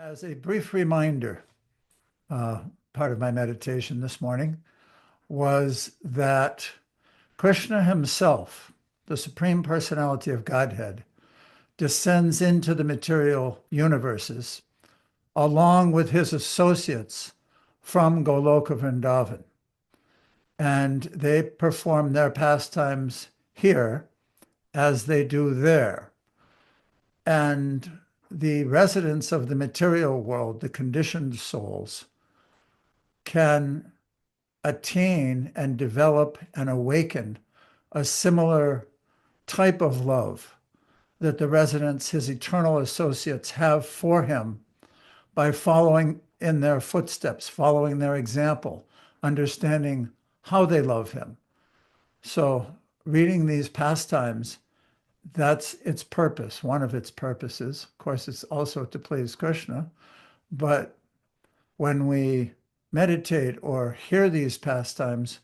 As a brief reminder, part of my meditation this morning was that Krishna himself, the Supreme Personality of Godhead, descends into the material universes along with his associates from Goloka Vrindavan. And they perform their pastimes here as they do there. And the residents of the material world, the conditioned souls, can attain and develop and awaken a similar type of love that the residents, his eternal associates, have for him by following in their footsteps, following their example, understanding how they love him. So reading these pastimes, that's its purpose, one of its purposes. Of course, it's also to please Krishna. But when we meditate or hear these pastimes,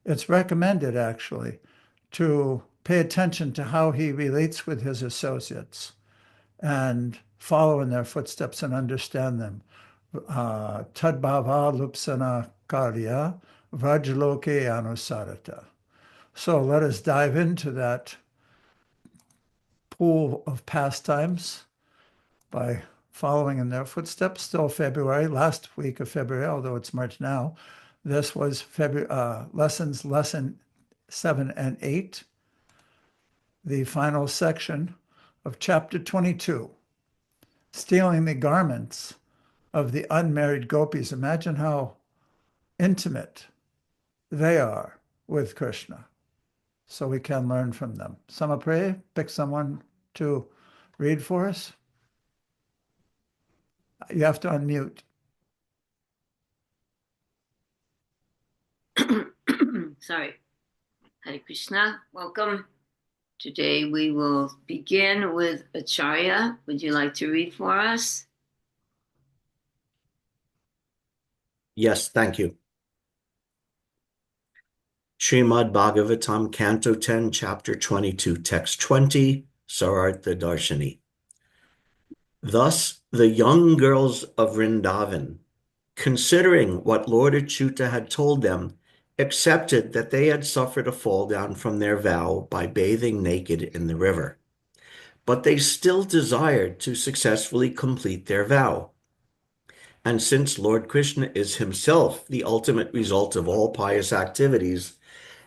it's recommended actually to pay attention to how he relates with his associates and follow in their footsteps and understand them. Tadbhava lupsana karya vrajloke anusarata. So let us dive into that pool of pastimes by following in their footsteps. Still February, last week of February, although it's March now. This was lesson 7 and 8, the final section of chapter 22, stealing the garments of the unmarried gopis. Imagine how intimate they are with Krishna. So we can learn from them. Samapriya, pick someone to read for us. You have to unmute. Sorry. Hare Krishna, welcome. Today we will begin with Acharya. Would you like to read for us? Yes, thank you. Srimad Bhagavatam, Canto 10, Chapter 22, Text 20, Sarartha Darshani. Thus, the young girls of Vrindavan, considering what Lord Achyuta had told them, accepted that they had suffered a fall down from their vow by bathing naked in the river. But they still desired to successfully complete their vow. And since Lord Krishna is himself the ultimate result of all pious activities,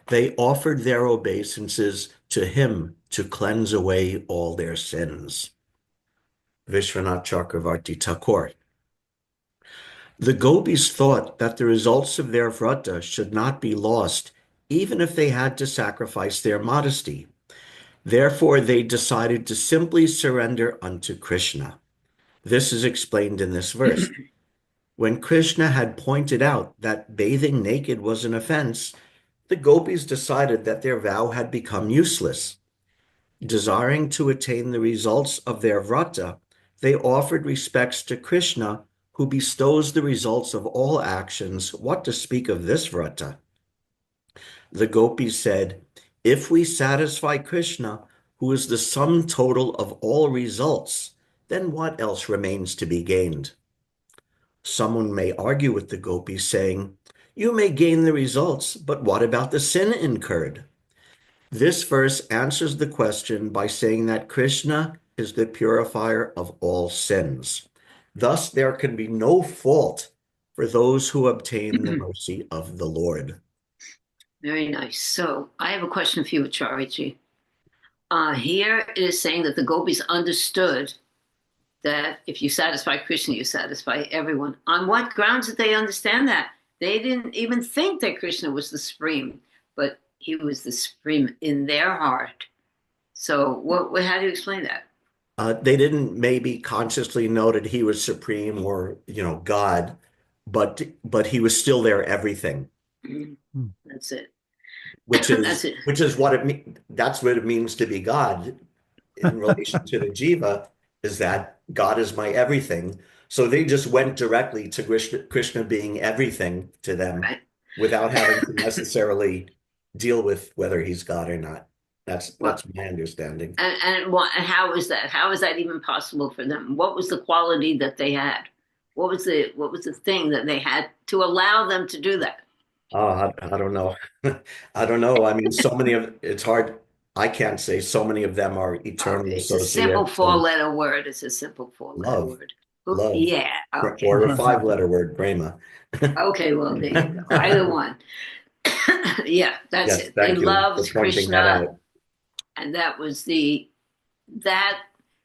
they offered their obeisances to him to cleanse away all their sins. Vishwanath Chakravarti Thakur. The gopis thought that the results of their vrata should not be lost, even if they had to sacrifice their modesty. Therefore, they decided to simply surrender unto Krishna. This is explained in this verse. When Krishna had pointed out that bathing naked was an offense, the gopis decided that their vow had become useless. Desiring to attain the results of their vrata, they offered respects to Krishna, who bestows the results of all actions. What to speak of this vrata? The gopis said, if we satisfy Krishna, who is the sum total of all results, then what else remains to be gained? Someone may argue with the gopis, saying, you may gain the results, but what about the sin incurred? This verse answers the question by saying that Krishna is the purifier of all sins. Thus, there can be no fault for those who obtain the mercy of the Lord. Very nice. So I have a question for you, Acharya. Here it is saying that the gopis understood that if you satisfy Krishna, you satisfy everyone. On what grounds did they understand that? They didn't even think that Krishna was the supreme, but he was the supreme in their heart. So how do you explain that? They didn't maybe consciously know that he was supreme or, God, but he was still their everything. That's it. Which is what it means. That's what it means to be God in relation to the jiva, is that God is my everything. So they just went directly to Krishna being everything to them, right, without having to necessarily deal with whether he's God or not. That's my understanding. And how is that? How is that even possible for them? What was the quality that they had? What was the thing that they had to allow them to do that? I don't know. I don't know. I mean, so many of it's hard. I can't say so many of them are eternal Okay, it's a simple associates and four-letter word. It's a simple four-letter love, word. love, Yeah. Okay. or a five-letter word, Brahma. Okay. Well, there you go. Either one. Yeah, that's Yes, it. They thank you for loved pointing that Krishna, out. and that was that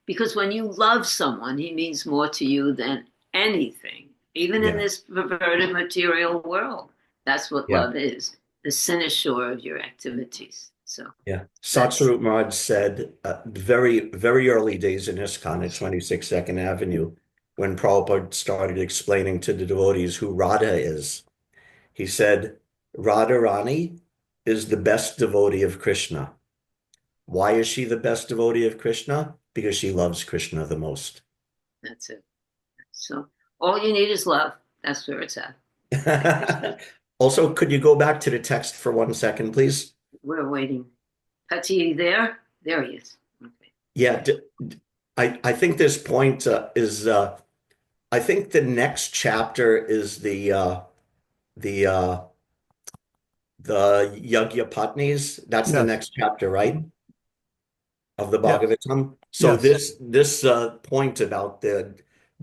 because when you love someone, he means more to you than anything, even in Yeah, this perverted material world. That's what yeah, love is, the cynosure of your activities. So yeah. that's Satsvarup Maharaj said very, very early days in ISKCON at 22nd Avenue, when Prabhupada started explaining to the devotees who Radha is, he said, Radharani is the best devotee of Krishna. Why is she the best devotee of Krishna? Because she loves Krishna the most. that's it. So all you need is love. That's where it's at. Like they said. Also, could you go back to the text for 1 second, please? We're waiting. Pati, there? There he is. Okay. Yeah, I think this point is I think the next chapter is the the Yagyapatnis. That's the Yes. next chapter, right? Of the Yes. Bhagavatam. So Yes. this point about the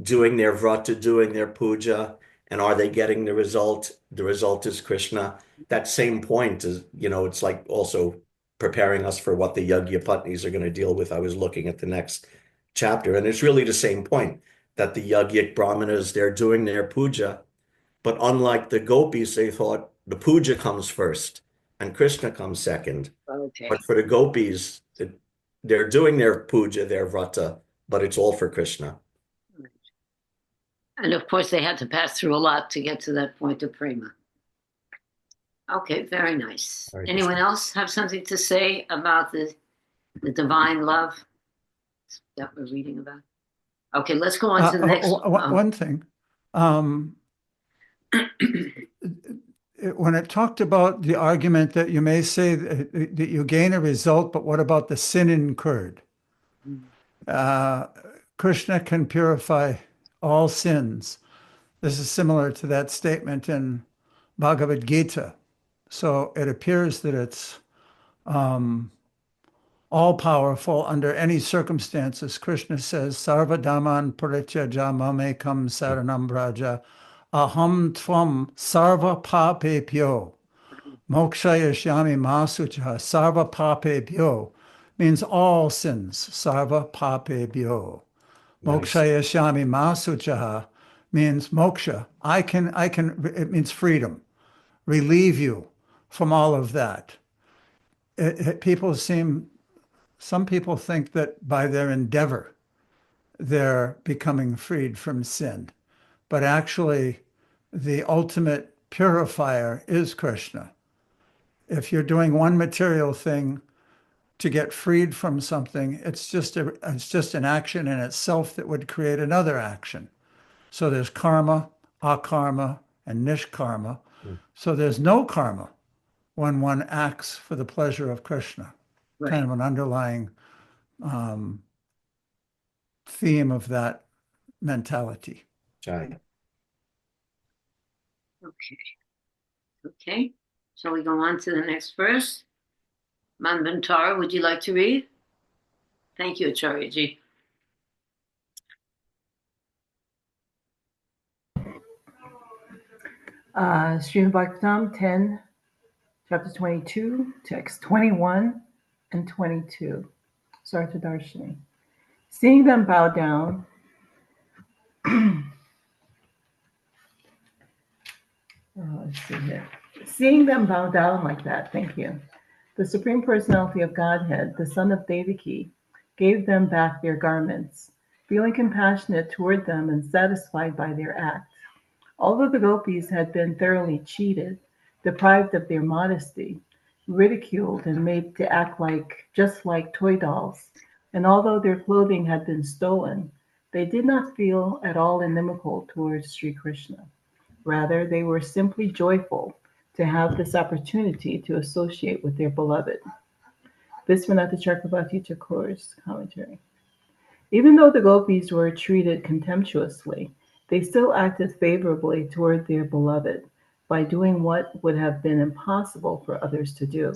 doing their vrata, doing their puja, and are they getting the result? The result is Krishna. That same point is, it's like also preparing us for what the Yagyapatnis are going to deal with. I was looking at the next chapter, and it's really the same point that the Yagyic Brahmanas, they're doing their puja, but unlike the gopis, they thought the puja comes first and Krishna comes second. Okay. But for the gopis, they're doing their puja, their vrata, but it's all for Krishna. And of course, they had to pass through a lot to get to that point of prema. Okay, very nice. Hare Anyone Krishna. else have something to say about the divine love that we're reading about? Okay, let's go on to the next one. One thing, um, when it talked about the argument that you may say that you gain a result, but what about the sin incurred? Krishna can purify all sins. This is similar to that statement in Bhagavad Gita. So it appears that it's all powerful under any circumstances. Krishna says, Sarva Dhaman Parityaja Mamekam Saranam Braja Aham Tvam Sarva Papepyo Mokshayashyami Masucha Sarva Papebhyo means all sins. Sarva Papebhyo. Nice. Mokshayashyami Masucha means moksha. It means freedom, relieve you from all of that. Some people think that by their endeavor, they're becoming freed from sin. But actually, the ultimate purifier is Krishna. If you're doing one material thing to get freed from something, it's just an action in itself that would create another action. So there's karma, akarma, and nishkarma. So there's no karma when one acts for the pleasure of Krishna. Right. Kind of an underlying theme of that mentality. Jai. Okay. Okay. Shall we go on to the next verse? Manvantara, would you like to read? Thank you, Acharyaji. Srimad Bhagavatam 10, chapter 22, text 21 and 22. Sarta Darshini. Seeing them bow down, let's see here. Seeing them bow down like that, thank you. The Supreme Personality of Godhead, the son of Devaki, gave them back their garments, feeling compassionate toward them and satisfied by their act. Although the gopis had been thoroughly cheated, deprived of their modesty, ridiculed and made to act just like toy dolls, and although their clothing had been stolen, they did not feel at all inimical towards Sri Krishna. Rather, they were simply joyful to have this opportunity to associate with their beloved. Visvanatha Chakrabarti Thakur's commentary. Even though the gopis were treated contemptuously, They still acted favorably toward their beloved by doing what would have been impossible for others to do.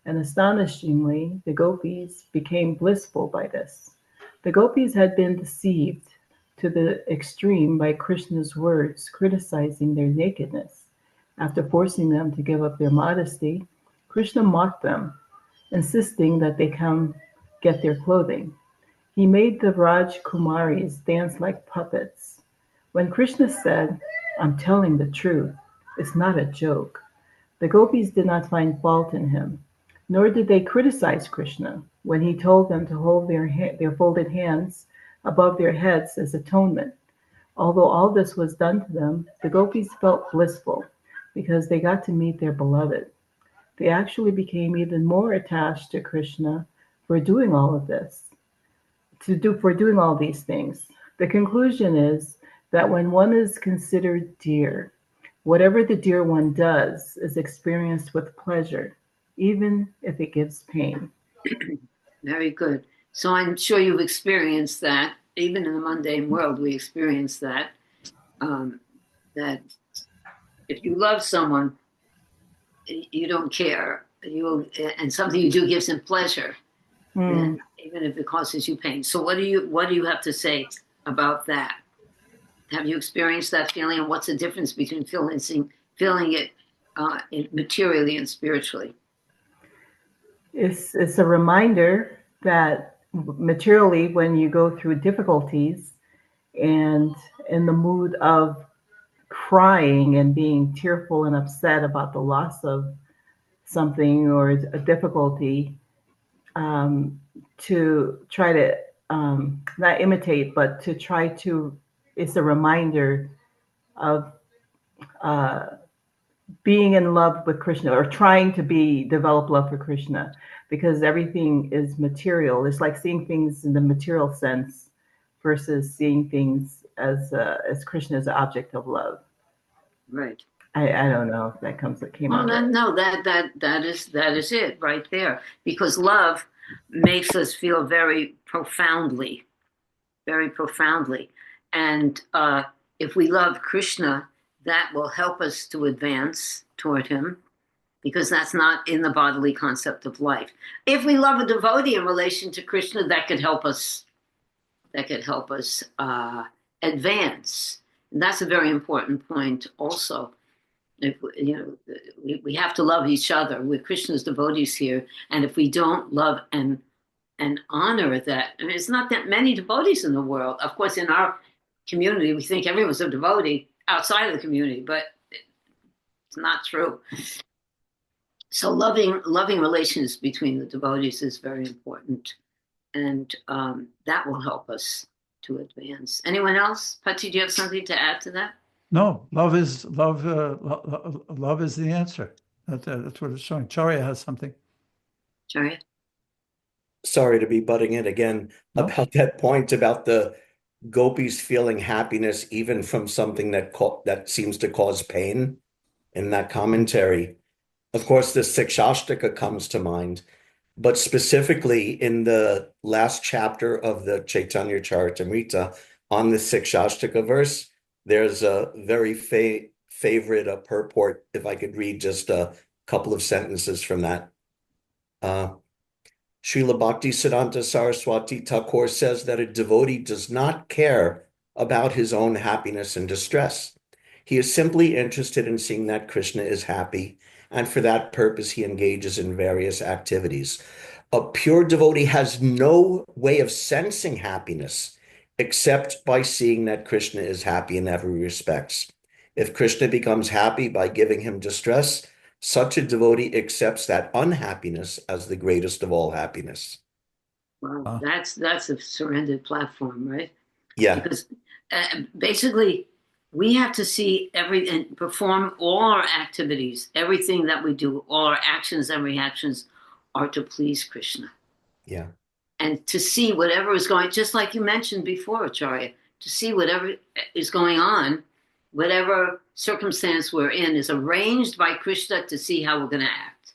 And astonishingly, the gopis became blissful by this. The gopis had been deceived to the extreme by Krishna's words criticizing their nakedness. After forcing them to give up their modesty, Krishna mocked them, insisting that they come get their clothing. He made the Raj Kumaris dance like puppets. When Krishna said, "I'm telling the truth, it's not a joke," the gopis did not find fault in him, nor did they criticize Krishna when he told them to hold their folded hands above their heads as atonement. Although all this was done to them, the gopis felt blissful because they got to meet their beloved. They actually became even more attached to Krishna for doing all of this, for doing all these things. The conclusion is that when one is considered dear, whatever the dear one does is experienced with pleasure, even if it gives pain. Very good. So I'm sure you've experienced that. Even in the mundane world, we experience that. That if you love someone, you don't care. And something you do gives them pleasure, even if it causes you pain. So what do you have to say about that? Have you experienced that feeling, and what's the difference between feeling it materially and spiritually? It's a reminder that materially, when you go through difficulties and in the mood of crying and being tearful and upset about the loss of something or a difficulty, to try to not imitate, but to try to, it's a reminder of being in love with Krishna, or trying to develop love for Krishna, because everything is material. It's like seeing things in the material sense versus seeing things as Krishna as an object of love. Right. I don't know if that came out. No, that is it right there. Because love makes us feel very profoundly. And if we love Krishna, that will help us to advance toward him, because that's not in the bodily concept of life. If we love a devotee in relation to Krishna, that could help us. Advance. And that's a very important point also. If we have to love each other. We're Krishna's devotees here, and if we don't love and honor that, I mean, it's not that many devotees in the world. Of course, in our community, we think everyone's a devotee outside of the community, but it's not true. So loving relations between the devotees is very important, and that will help us to advance. Anyone else? Patti, do you have something to add to that? No, love is the answer. That's what it's showing. Charya has something. Charya? Sorry to be butting in again about that point about the gopis feeling happiness even from something that seems to cause pain in that commentary. Of course, the Sikshashtaka comes to mind, but specifically in the last chapter of the Chaitanya Charitamrita on the Sikshashtaka verse, there's a very favorite purport, if I could read just a couple of sentences from that. Srila Bhaktisiddhanta Saraswati Thakur says that a devotee does not care about his own happiness and distress. He is simply interested in seeing that Krishna is happy, and for that purpose he engages in various activities. A pure devotee has no way of sensing happiness except by seeing that Krishna is happy in every respect. If Krishna becomes happy by giving him distress, such a devotee accepts that unhappiness as the greatest of all happiness. Wow, that's a surrendered platform, right? Yeah. Because basically, we have to see and perform all our activities, everything that we do, all our actions and reactions are to please Krishna. Yeah. And to see whatever is going, just like you mentioned before, Acharya, to see whatever is going on, whatever circumstance we're in, is arranged by Krishna to see how we're going to act.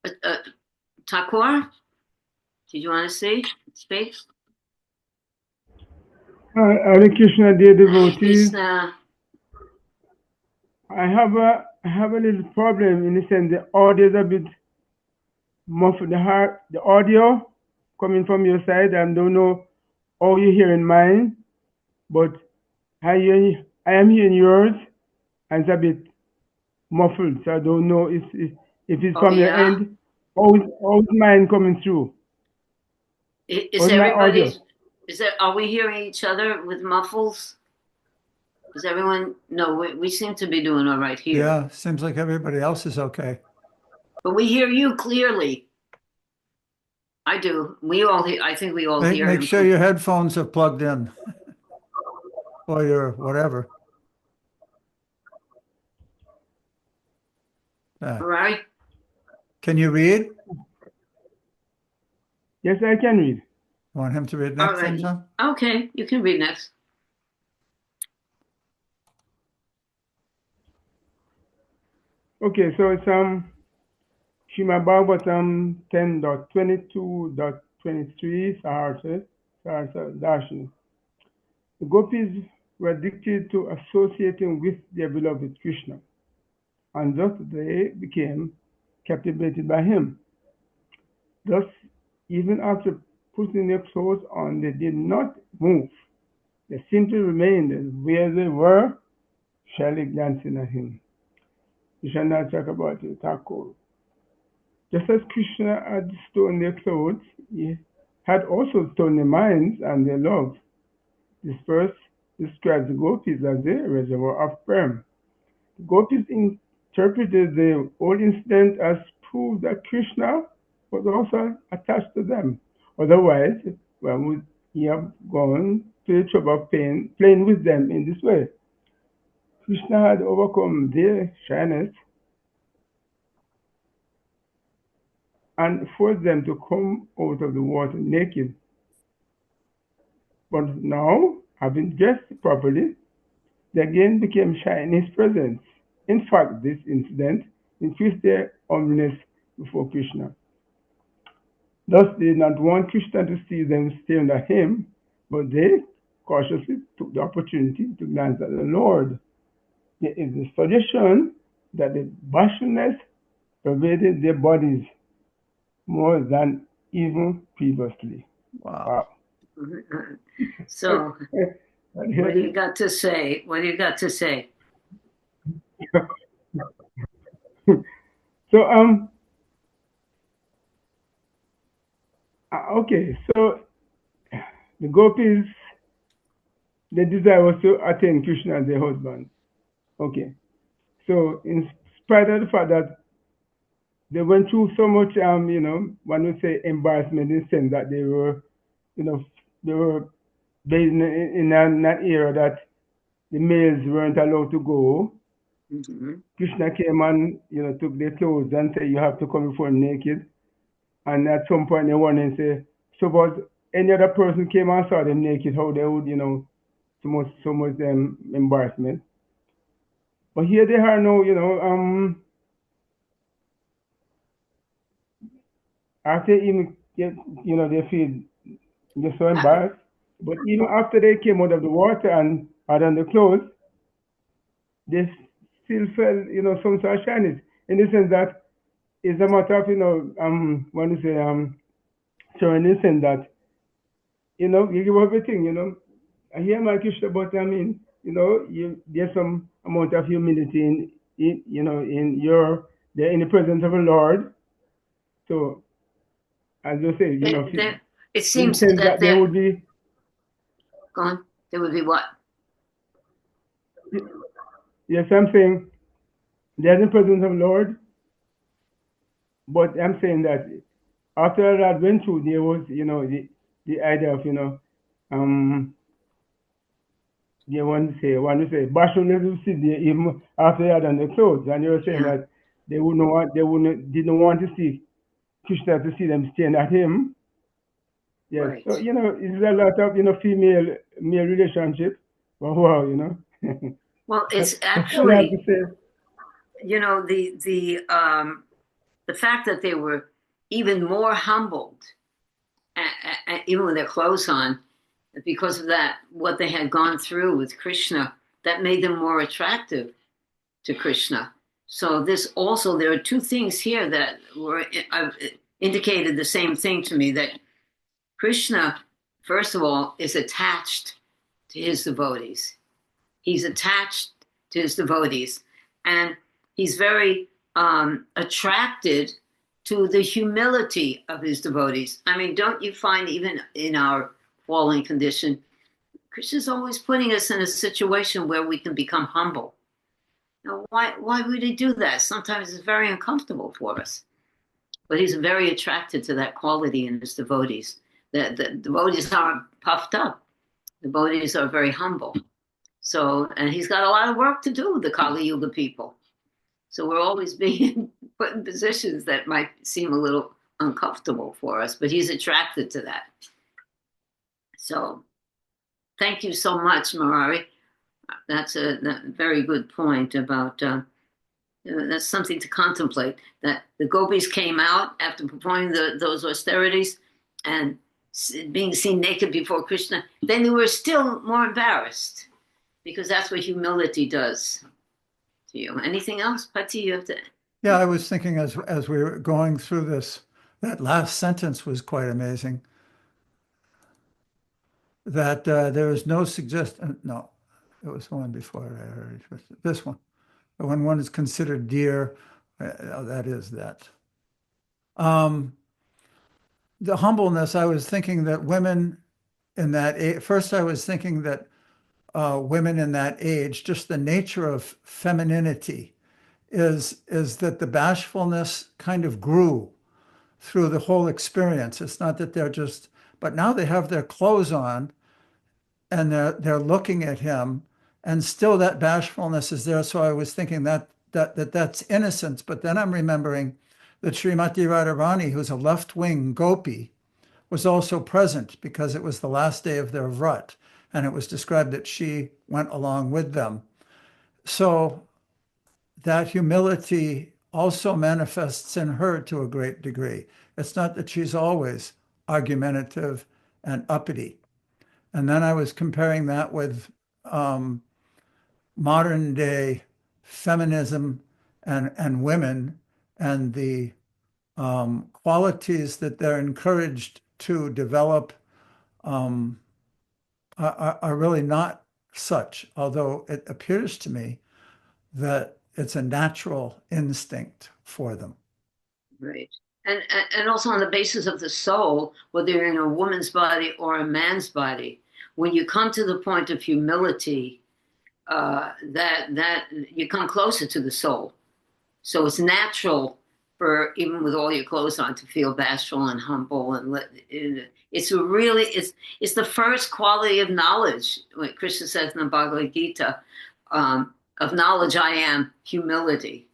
But Thakur, did you want to speak? Hare Krishna, dear Hare devotees. Krishna. I have a little problem in the sense the audio is a bit muffled. The audio coming from your side, I don't know how you hearing mine, but I am hearing yours, and it's a bit muffled. So I don't know if it's Oh from your yeah. end. How's mine coming through? Is How's my audio? everybody's? Are we hearing each other with muffles? Is everyone? No, we seem to be doing all right here. Yeah, seems like everybody else is okay. But we hear you clearly. I do. We all hear. I think we all hear Make him. sure your headphones are plugged in or your whatever. All right. Can you read? Yes, I can read. Want him to read All next right. time, John? Okay, you can read next. Okay, so it's Srimad Bhagavatam 10.22.23 Saharsa Darshana. The gopis were addicted to associating with their beloved Krishna, and thus they became captivated by him. Thus, even after putting their clothes on, they did not move. They simply remained where they were, shyly glancing at him. Vishwanath Chakrabarti Thakur. Just as Krishna had stolen their clothes, he had also stolen their minds and their love. This verse describes the gopis as the reservoir of prem. The gopis interpreted the whole incident as proof that Krishna was also attached to them. Otherwise, why would he have gone to the trouble of playing with them in this way? Krishna had overcome their shyness and forced them to come out of the water naked. But now, having dressed properly, they again became shy in his presence. In fact, this incident increased their humbleness before Krishna. Thus, they did not want Krishna to see them staring at him, but they cautiously took the opportunity to glance at the Lord. There is a suggestion that the bashfulness pervaded their bodies more than even previously. Wow. So, what do you got to say? What do you got to say? So okay, so the gopis, the desire was to attain Krishna as their husband. Okay, so in spite of the fact that they went through so much, one would say embarrassment in the sense that they were, they were based in that era that the males weren't allowed to go. Mm-hmm. Krishna came and, took their clothes and said, you have to come before him naked. And at some point they wanted to say, suppose any other person came and saw them naked, how they would, so much embarrassment. But here they are now, after even, they feel they're so embarrassed. But even after they came out of the water and had on the clothes, they still felt, some sort of shyness in the sense that it's a matter of, when you say, so in the sense that, you give everything, I hear my Krishna, but I mean, there's some amount of humility they're in the presence of the Lord. So, as you say, It seems in the sense that they would be. Go on. There would be what? Yes, I'm saying they're in the presence of the Lord, but I'm saying that after that went through, there was, the idea of, they want to say, bashfulness to sit there even after they had on the clothes, and they were saying that they didn't want to see Krishna to see them staring at him. Yes, Right. so it's a lot of female male relationship. But wow, Well, it's I have actually, to say, the fact that they were even more humbled, even with their clothes on, because of that, what they had gone through with Krishna, that made them more attractive to Krishna. So there are two things here that were indicated the same thing to me, that Krishna, first of all, is attached to his devotees. He's attached to his devotees, and he's very attracted to the humility of his devotees. I mean, don't you find even in our fallen condition, Krishna's always putting us in a situation where we can become humble. Now, why would he do that? Sometimes it's very uncomfortable for us. But he's very attracted to that quality in his devotees. The devotees aren't puffed up. The devotees are very humble. So, and he's got a lot of work to do with the Kali Yuga people. So we're always being put in positions that might seem a little uncomfortable for us, but he's attracted to that. So thank you so much, Murari. That's a very good point about, that's something to contemplate, that the gopis came out after performing those austerities and being seen naked before Krishna. Then they were still more embarrassed, because that's what humility does to you. Anything else, Pati? You have to. Yeah, I was thinking as we were going through this, that last sentence was quite amazing. That there is no suggestion. No, it was the one before. I already this one. When one is considered dear, that is that. The humbleness. I was thinking that women in that first, I was thinking that women in that age, just the nature of femininity, is that the bashfulness kind of grew through the whole experience. It's not that they're just, but now they have their clothes on and they're looking at him, and still that bashfulness is there. So I was thinking that's innocence. But then I'm remembering that Srimati Radharani, who's a left-wing gopi, was also present because it was the last day of their vrat, and it was described that she went along with them. So that humility also manifests in her to a great degree. It's not that she's always argumentative and uppity. And then I was comparing that with modern day feminism and women, and the qualities that they're encouraged to develop are really not such, although it appears to me that it's a natural instinct for them. Right. And also on the basis of the soul, whether you're in a woman's body or a man's body, when you come to the point of humility, that you come closer to the soul. So it's natural for, even with all your clothes on, to feel bashful and humble, and it's the first quality of knowledge. What Krishna says in the Bhagavad Gita, of knowledge I am humility.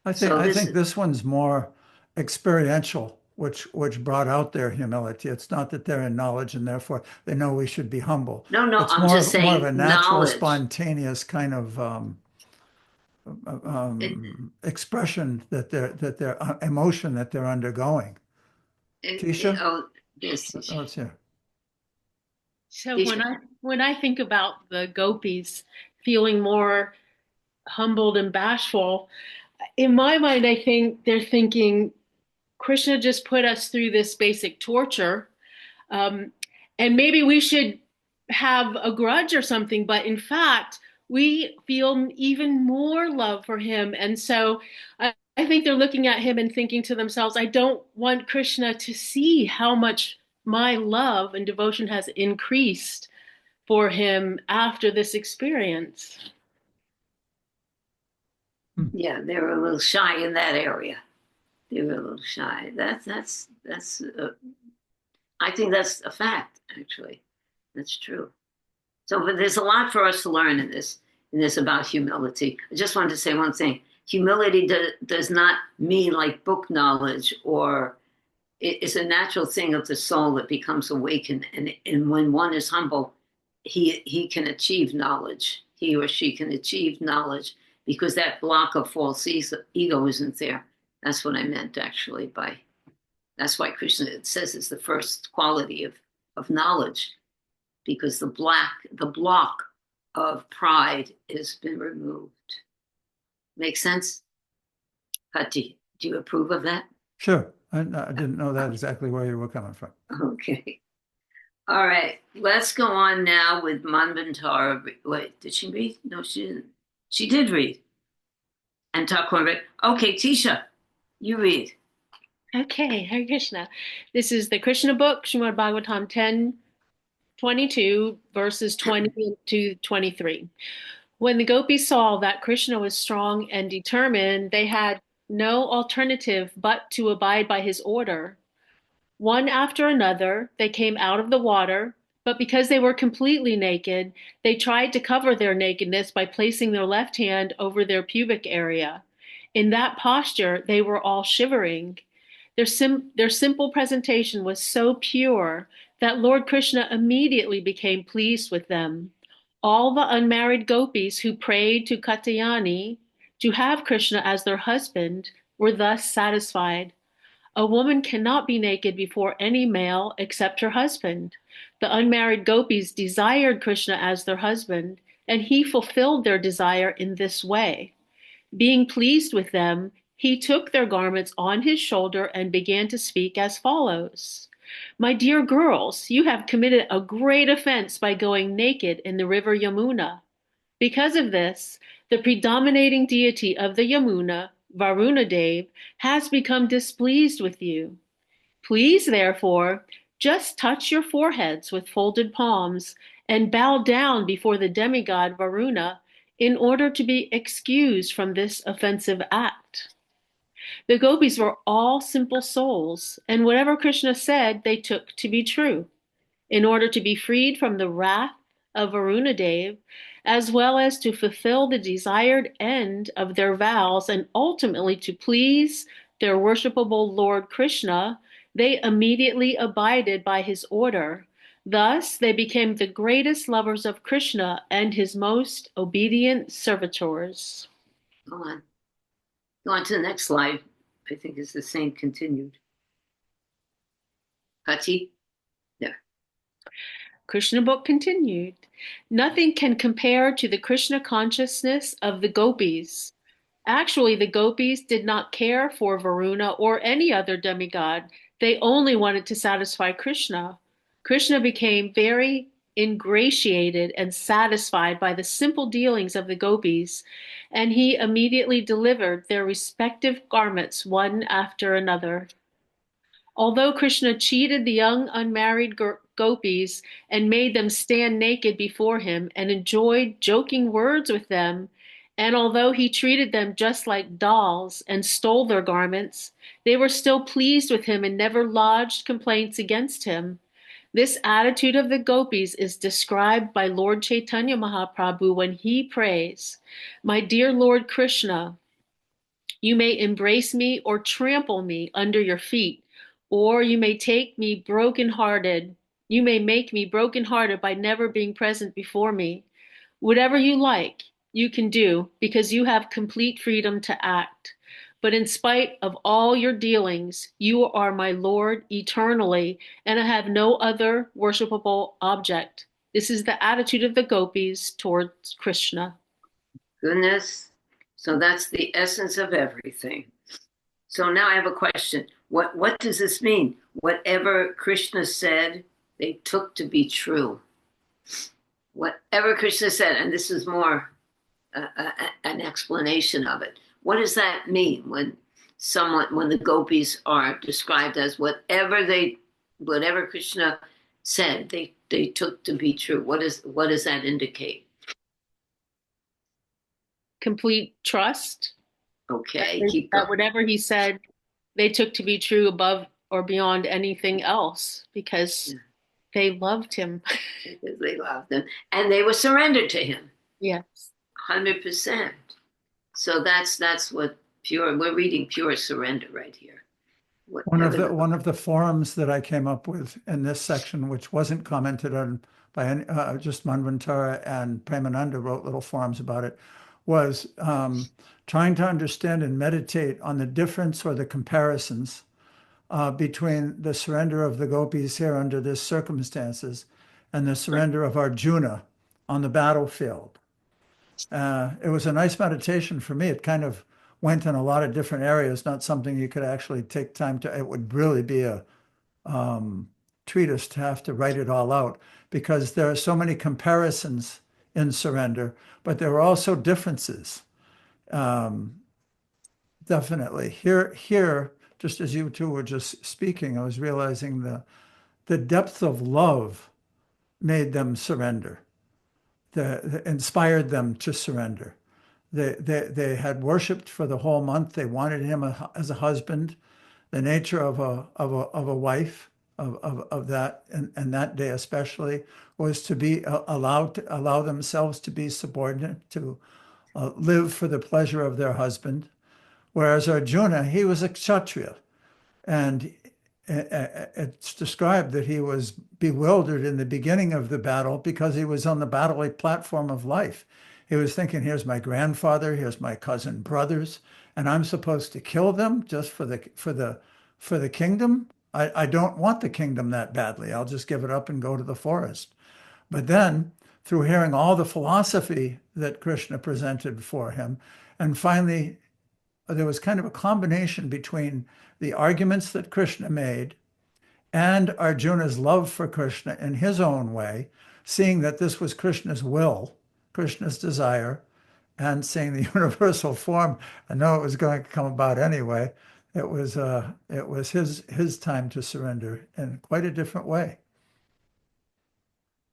I think this one's more experiential, which brought out their humility. It's not that they're in knowledge and therefore they know we should be humble. No, it's I'm just saying more of a natural, knowledge. Spontaneous kind of expression that their emotion that they're undergoing. Tisha? Oh, yes. Oh, it's here. So when I think about the gopis feeling more humbled and bashful, in my mind, I think they're thinking, Krishna just put us through this basic torture, and maybe we should have a grudge or something, but in fact, we feel even more love for him. And so I think they're looking at him and thinking to themselves, I don't want Krishna to see how much my love and devotion has increased for him after this experience. Yeah, they were a little shy in that area. They were a little shy. That's I think that's a fact, actually. That's true. So, but there's a lot for us to learn in this about humility. I just wanted to say one thing. Humility does not mean like book knowledge, or it's a natural thing of the soul that becomes awakened. And when one is humble, he can achieve knowledge. He or she can achieve knowledge, because that block of false ego isn't there. That's what I meant, actually, that's why Krishna says it's the first quality of knowledge, because the block of pride has been removed. Make sense? Hati, do you approve of that? Sure. I didn't know that exactly where you were coming from. Okay. All right. Let's go on now with Manvantara. Wait, did she read? No, she didn't. She did read. And Taquan read. Okay, Tisha, you read. Okay, Hare Krishna. This is the Krishna book, Srimad Bhagavatam 10:22, verses 20 to 23. When the gopis saw that Krishna was strong and determined, they had no alternative but to abide by his order. One after another, they came out of the water, but because they were completely naked, they tried to cover their nakedness by placing their left hand over their pubic area. In that posture, they were all shivering. Their simple presentation was so pure that Lord Krishna immediately became pleased with them. All the unmarried gopis who prayed to Katyayani to have Krishna as their husband were thus satisfied. A woman cannot be naked before any male except her husband. The unmarried gopis desired Krishna as their husband, and he fulfilled their desire in this way. Being pleased with them, he took their garments on his shoulder and began to speak as follows. My dear girls, you have committed a great offense by going naked in the river Yamuna. Because of this, the predominating deity of the Yamuna, Varunadev, has become displeased with you. Please, therefore, just touch your foreheads with folded palms and bow down before the demigod Varuna in order to be excused from this offensive act. The gopis were all simple souls, and whatever Krishna said, they took to be true. In order to be freed from the wrath of Varunadev, as well as to fulfill the desired end of their vows and ultimately to please their worshipable Lord Krishna, they immediately abided by his order. Thus, they became the greatest lovers of Krishna and his most obedient servitors. Go on. Go on to the next slide. I think it's the same continued. Hati? There. Krishna book continued. Nothing can compare to the Krishna consciousness of the gopis. Actually, the gopis did not care for Varuna or any other demigod. They only wanted to satisfy Krishna. Krishna became very ingratiated and satisfied by the simple dealings of the gopis, and he immediately delivered their respective garments one after another. Although Krishna cheated the young unmarried gopis and made them stand naked before him and enjoyed joking words with them, and although he treated them just like dolls and stole their garments, they were still pleased with him and never lodged complaints against him. This attitude of the gopis is described by Lord Chaitanya Mahaprabhu when he prays, "My dear Lord Krishna, you may embrace me or trample me under your feet, or you may take me brokenhearted. You may make me brokenhearted by never being present before me. Whatever you like, you can do because you have complete freedom to act. But in spite of all your dealings, you are my Lord eternally, and I have no other worshipable object." This is the attitude of the gopis towards Krishna. Goodness. So that's the essence of everything. So now I have a question. What does this mean? Whatever Krishna said, they took to be true. Whatever Krishna said, and this is more an explanation of it. What does that mean when the gopis are described as whatever Krishna said, they took to be true? What does that indicate? Complete trust. Okay, That, that whatever he said, they took to be true above or beyond anything else because they loved him. Because they loved him. And they were surrendered to him. Yes. 100%. So that's what we're reading pure surrender right here. One of the forums that I came up with in this section, which wasn't commented on by any, just Manvantara and Premananda wrote little forums about it, was trying to understand and meditate on the difference or the comparisons between the surrender of the gopis here under these circumstances and the surrender of Arjuna on the battlefield. It was a nice meditation for me. It kind of went in a lot of different areas, not something you could actually take time to. It would really be a treatise to have to write it all out, because there are so many comparisons in surrender, but there are also differences. Definitely. Here, just as you two were just speaking, I was realizing the depth of love made them surrender, inspired them to surrender. They had worshipped for the whole month. They wanted him as a husband. The nature of a wife of that, and that day especially, was to be allow themselves to be subordinate, to live for the pleasure of their husband. Whereas Arjuna, he was a kshatriya, and it's described that he was bewildered in the beginning of the battle because he was on the battle platform of life. He was thinking, here's my grandfather, here's my cousin brothers, and I'm supposed to kill them just for the kingdom. I don't want the kingdom that badly. I'll just give it up and go to the forest. But then, through hearing all the philosophy that Krishna presented for him, and finally, there was kind of a combination between the arguments that Krishna made and Arjuna's love for Krishna in his own way, seeing that this was Krishna's will, Krishna's desire, and seeing the universal form. I know it was going to come about anyway. It was his time to surrender in quite a different way.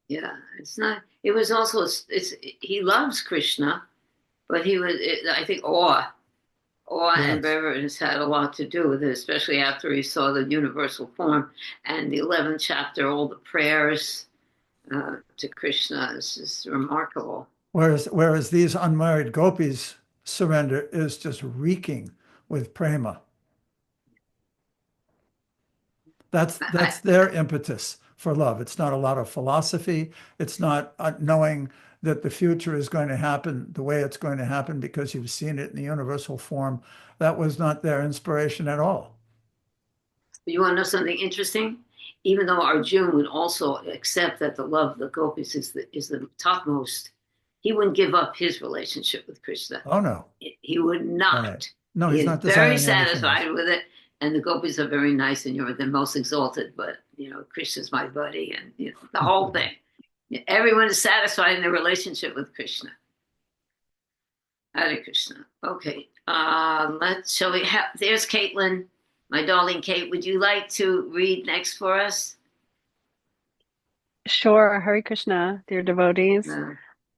Yeah, it's not. It was also. He loves Krishna, but I think awe and Yes. reverence had a lot to do with it, especially after he saw the universal form and the 11th chapter, all the prayers to Krishna. It's just remarkable. Whereas these unmarried gopis' surrender is just reeking with prema. That's their impetus for love. It's not a lot of philosophy. It's not knowing that the future is going to happen the way it's going to happen because you've seen it in the universal form. That was not their inspiration at all. You want to know something interesting? Even though Arjuna would also accept that the love of the gopis is the topmost, he wouldn't give up his relationship with Krishna. Oh, no. He would not. Right. No, he's not very desiring anything satisfied else. with it. And the gopis are very nice, and you're the most exalted, but Krishna's my buddy, and the whole thing. Everyone is satisfied in their relationship with Krishna. Hare Krishna. Okay. Shall we have, there's Caitlin, my darling Kate. Would you like to read next for us? Sure. Hare Krishna, dear devotees.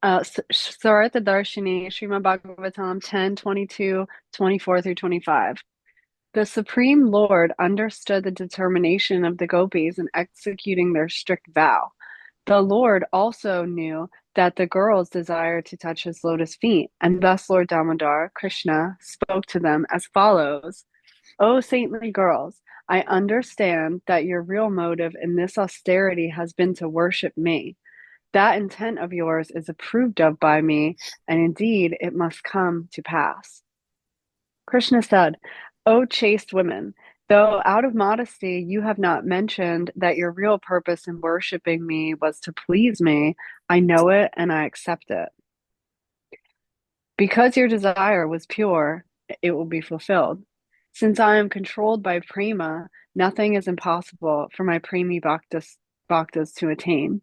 Sarartha Darshini, Srimad Bhagavatam 10, 22, 24 through 25. The Supreme Lord understood the determination of the gopis in executing their strict vow. The Lord also knew that the girls desired to touch his lotus feet, and thus Lord Damodar, Krishna, spoke to them as follows. O saintly girls, I understand that your real motive in this austerity has been to worship me. That intent of yours is approved of by me, and indeed it must come to pass. Krishna said, O chaste women, though out of modesty you have not mentioned that your real purpose in worshiping me was to please me, I know it and I accept it. Because your desire was pure, it will be fulfilled. Since I am controlled by prema, nothing is impossible for my premi bhaktas to attain.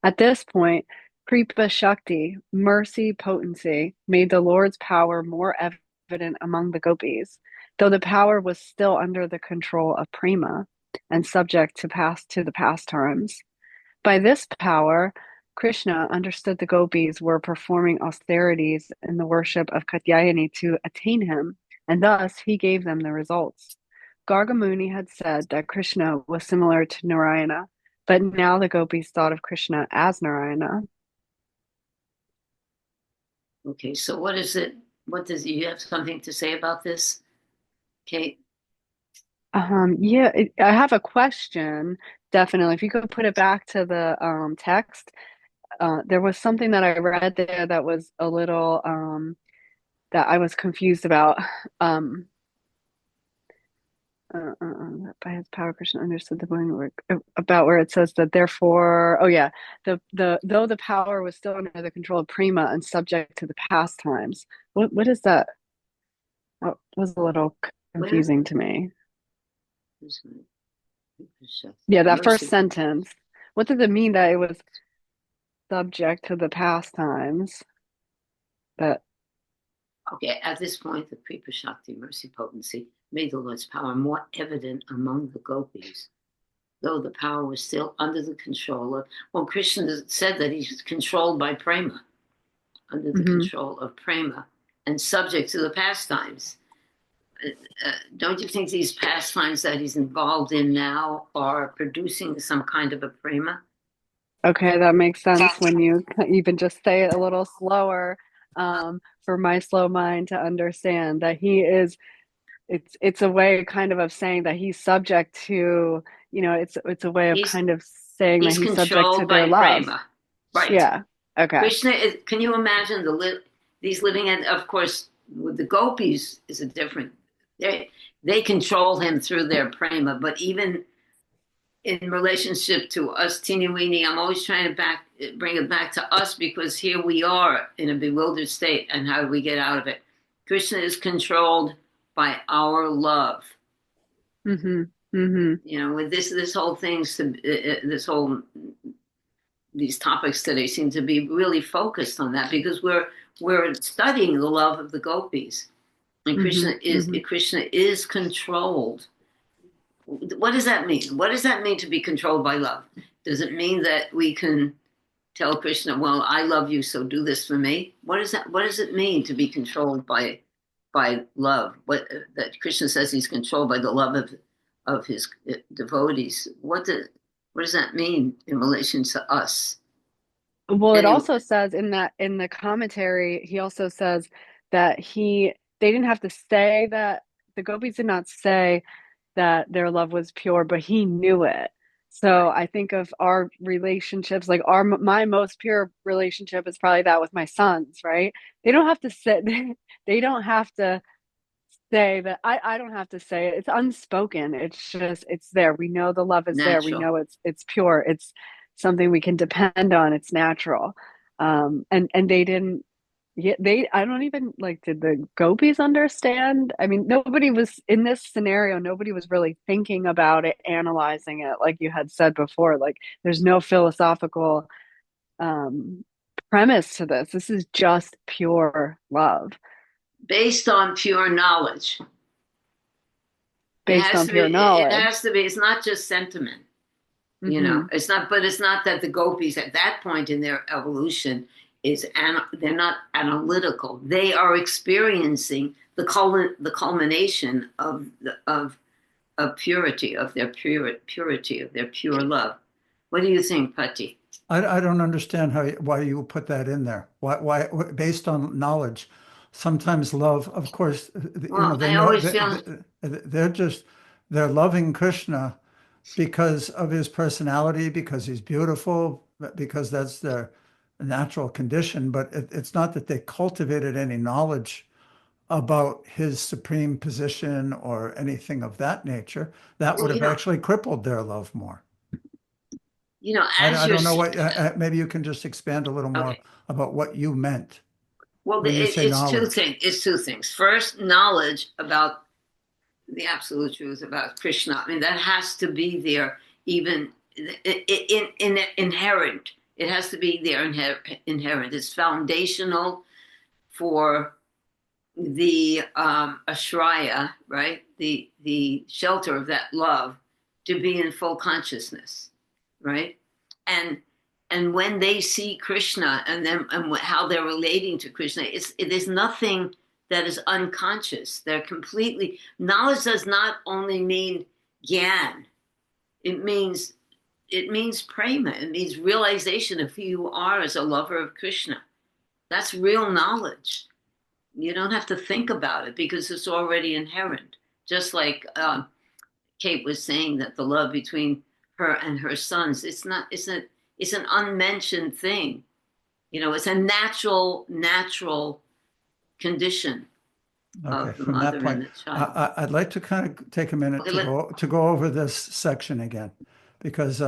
At this point, Kripa Shakti, mercy potency, made the Lord's power more evident among the gopis, though the power was still under the control of prema and subject to the pastimes. By this power, Krishna understood the gopis were performing austerities in the worship of Katyayani to attain him, and thus he gave them the results. Gargamuni had said that Krishna was similar to Narayana, but now the gopis thought of Krishna as Narayana. Okay, so what is it? You have something to say about this, Kate? Yeah, I have a question, definitely. If you could put it back to the text, there was something that I read there that was a little that I was confused about. by his power, Krishna understood the body work about where it says that therefore, oh yeah, the though the power was still under the control of Prema and subject to the pastimes. What is that? That was a little confusing to me. Yeah, that first sentence. What does it mean that it was subject to the pastimes? That Okay, at this point, the Kripa Shakti mercy potency made the Lord's power more evident among the gopis, though the power was still under the control of, well, Krishna said that he's controlled by Prema, under the control of Prema, and subject to the pastimes. Don't you think these pastimes that he's involved in now are producing some kind of a Prema? Okay, that makes sense when you even just say it a little slower, for my slow mind to understand that he is. It's a way kind of saying that he's subject to, it's a way of kind of saying that he's subject to their love. Prema. Right. Yeah. Okay. Krishna can you imagine these living, and of course with the gopis is a different. They control him through their prema, but even in relationship to us, teeny weeny, I'm always trying to bring it back to us, because here we are in a bewildered state, and how do we get out of it? Krishna is controlled by our love. With this whole thing, these topics today seem to be really focused on that, because we're studying the love of the gopis, and Krishna is controlled. What does that mean? What does that mean to be controlled by love? Does it mean that we can tell Krishna, well, I love you, so do this for me? What does it mean to be controlled by love? That Krishna says he's controlled by the love of his devotees. What does that mean in relation to us? Well, it also says in the commentary, he also says that they didn't have to say that, the gopis did not say that their love was pure, but he knew it. So I think of our relationships, like my most pure relationship is probably that with my sons, right? They don't have to they don't have to say that. I don't have to say it. It's unspoken. It's just, it's there. We know the love is natural. there. We know it's pure. It's something we can depend on. It's natural. And they didn't. Yeah, I don't even did the gopis understand? I mean, nobody was in this scenario, nobody was really thinking about it, analyzing it, like you had said before. Like, there's no philosophical premise to this. This is just pure love. Based on pure knowledge. Based on pure knowledge. It has to be, it's not just sentiment. It's not that the gopis at that point in their evolution they're not analytical. They are experiencing the culmination of purity, of their purity, of their pure love. What do you think, Patti? I don't understand why you put that in there. Why based on knowledge? Sometimes love, of course. They're loving Krishna because of his personality, because he's beautiful, because that's their natural condition, but it's not that they cultivated any knowledge about his supreme position or anything of that nature. That would have actually crippled their love more. I don't know what, maybe you can just expand a little more about what you meant. Well, it's two things. It's two things. First, knowledge about the absolute truth about Krishna. I mean, that has to be there, even inherent. It has to be there inherent. It's foundational for the ashraya, right? The shelter of that love to be in full consciousness, right? And when they see Krishna and how they're relating to Krishna, there's nothing that is unconscious. They're completely, knowledge does not only mean gyan. It means prema. It means realization of who you are as a lover of Krishna. That's real knowledge. You don't have to think about it because it's already inherent. Just like Kate was saying, that the love between her and her sons, it's an unmentioned thing. It's a natural condition Okay, of the from that mother point, and the child. I'd like to kind of take a minute Okay, to go over this section again, because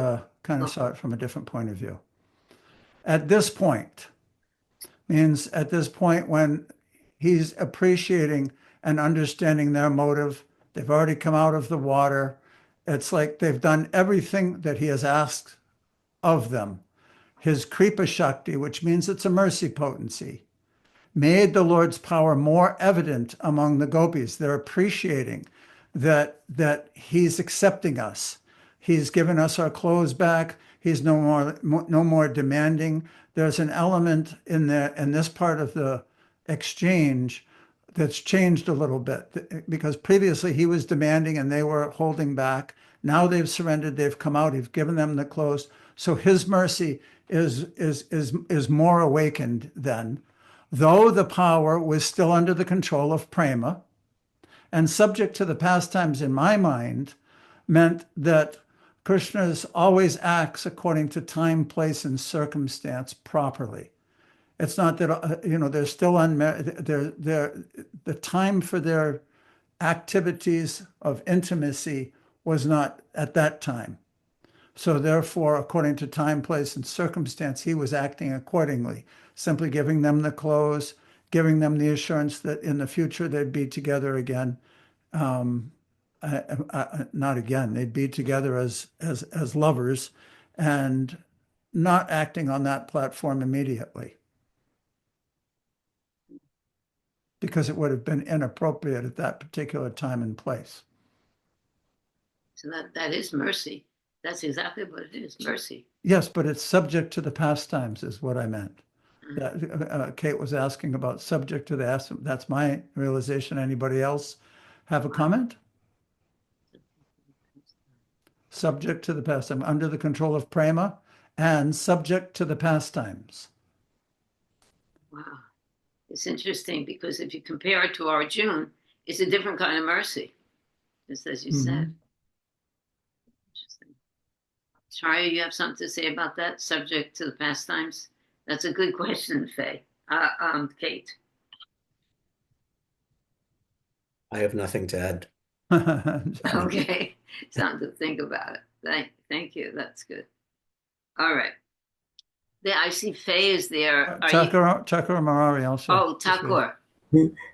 kind of saw it from a different point of view. At this point means at this point when he's appreciating and understanding their motive, they've already come out of the water. It's like they've done everything that he has asked of them. His Kripa Shakti, which means it's a mercy potency, made the Lord's power more evident among the gopis. They're appreciating that he's accepting us. He's given us our clothes back. He's no more demanding. There's an element in this part of the exchange that's changed a little bit, because previously he was demanding and they were holding back. Now they've surrendered. They've come out. He's given them the clothes. So his mercy is more awakened then, though the power was still under the control of prema and subject to the pastimes. In my mind, meant that Krishna always acts according to time, place, and circumstance properly. It's not that they're still the time for their activities of intimacy was not at that time. So therefore, according to time, place, and circumstance, he was acting accordingly, simply giving them the clothes, giving them the assurance that in the future they'd be together again. Not again, they'd be together as lovers, and not acting on that platform immediately, because it would have been inappropriate at that particular time and place. So that is mercy. That's exactly what it is, mercy. Yes, but it's subject to the pastimes is what I meant. Kate was asking about subject to the, that's my realization. Anybody else have a comment? Subject to the pastime, under the control of prema and subject to the pastimes. Wow. It's interesting because if you compare it to Arjuna, it's a different kind of mercy, just as you said. Interesting. Charya, you have something to say about that, subject to the pastimes? That's a good question, Faye. Kate. I have nothing to add. Okay, something to think about it. Thank you. That's good. All right. There, I see Faye is there. Thakur Murari also. Oh, Thakur.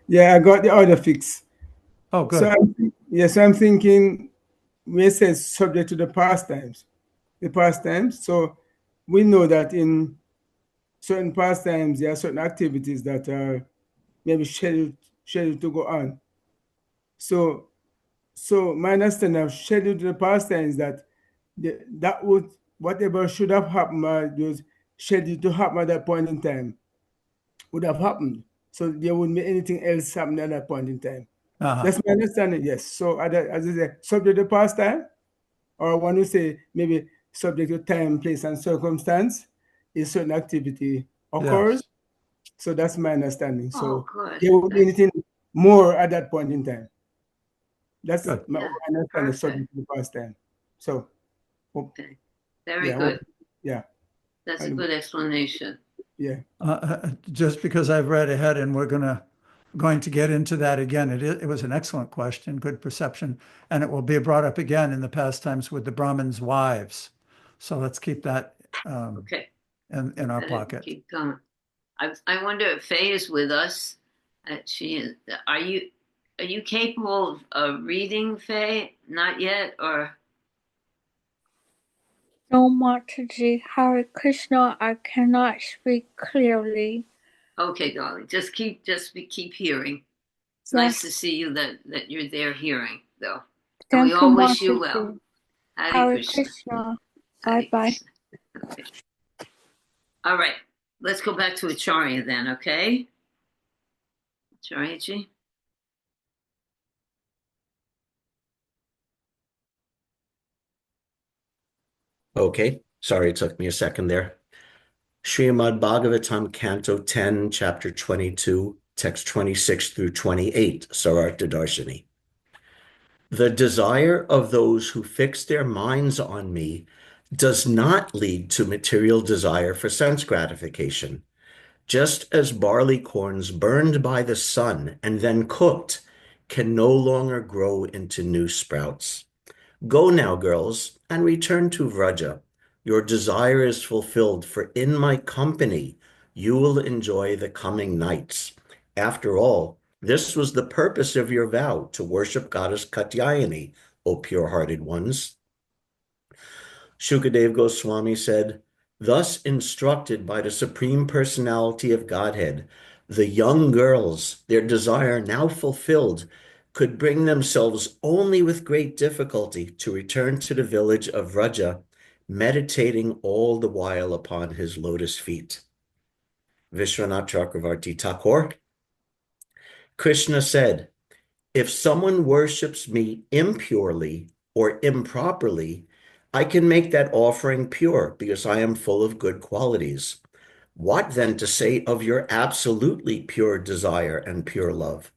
Yeah, I got the order fix. Oh, good. So I'm thinking, where it says subject to the pastimes. So we know that in certain pastimes, there are certain activities that are maybe scheduled to go on. So my understanding of scheduled to the pastimes that whatever should have happened was scheduled to happen at that point in time would have happened. So there wouldn't be anything else happening at that point in time. That's my understanding, yes. So as I say, subject to pastime, or one who say maybe subject to time, place, and circumstance, is certain activity occurs. Yes. So that's my understanding. So there won't be anything more at that point in time. That's my understanding, subject to the pastime. So okay. Very good. Yeah. That's a good explanation. Yeah. Just because I've read ahead and we're going to get into that again. It was an excellent question, good perception, and it will be brought up again in the pastimes with the Brahmins' wives. So let's keep that okay in our pocket. Keep going. I wonder if Faye is with us. She is. Are you capable of reading, Faye? Not yet, or? No, Mataji, Hare Krishna, I cannot speak clearly. Okay, darling. Just keep hearing. It's nice to see you that you're there hearing, though. And we all wish you well. Hare Krishna. Bye-bye. Okay. All right. Let's go back to Acharya then, okay? Acharya-ji? Okay, sorry, it took me a second there. Srimad Bhagavatam, Canto 10, Chapter 22, Text 26 through 28, Sarartha Darshini. The desire of those who fix their minds on me does not lead to material desire for sense gratification, Just as barley corns burned by the sun and then cooked can no longer grow into new sprouts. Go now, girls, and return to Vraja. Your desire is fulfilled, for in my company you will enjoy the coming nights. After all, this was the purpose of your vow, to worship goddess Katyayani, O pure-hearted ones. Shukadev Goswami said, thus instructed by the Supreme Personality of Godhead, the young girls, their desire now fulfilled, could bring themselves only with great difficulty to return to the village of Vraja, meditating all the while upon his lotus feet. Vishwanath Chakravarti Thakur. Krishna said, if someone worships me impurely or improperly, I can make that offering pure because I am full of good qualities. What then to say of your absolutely pure desire and pure love?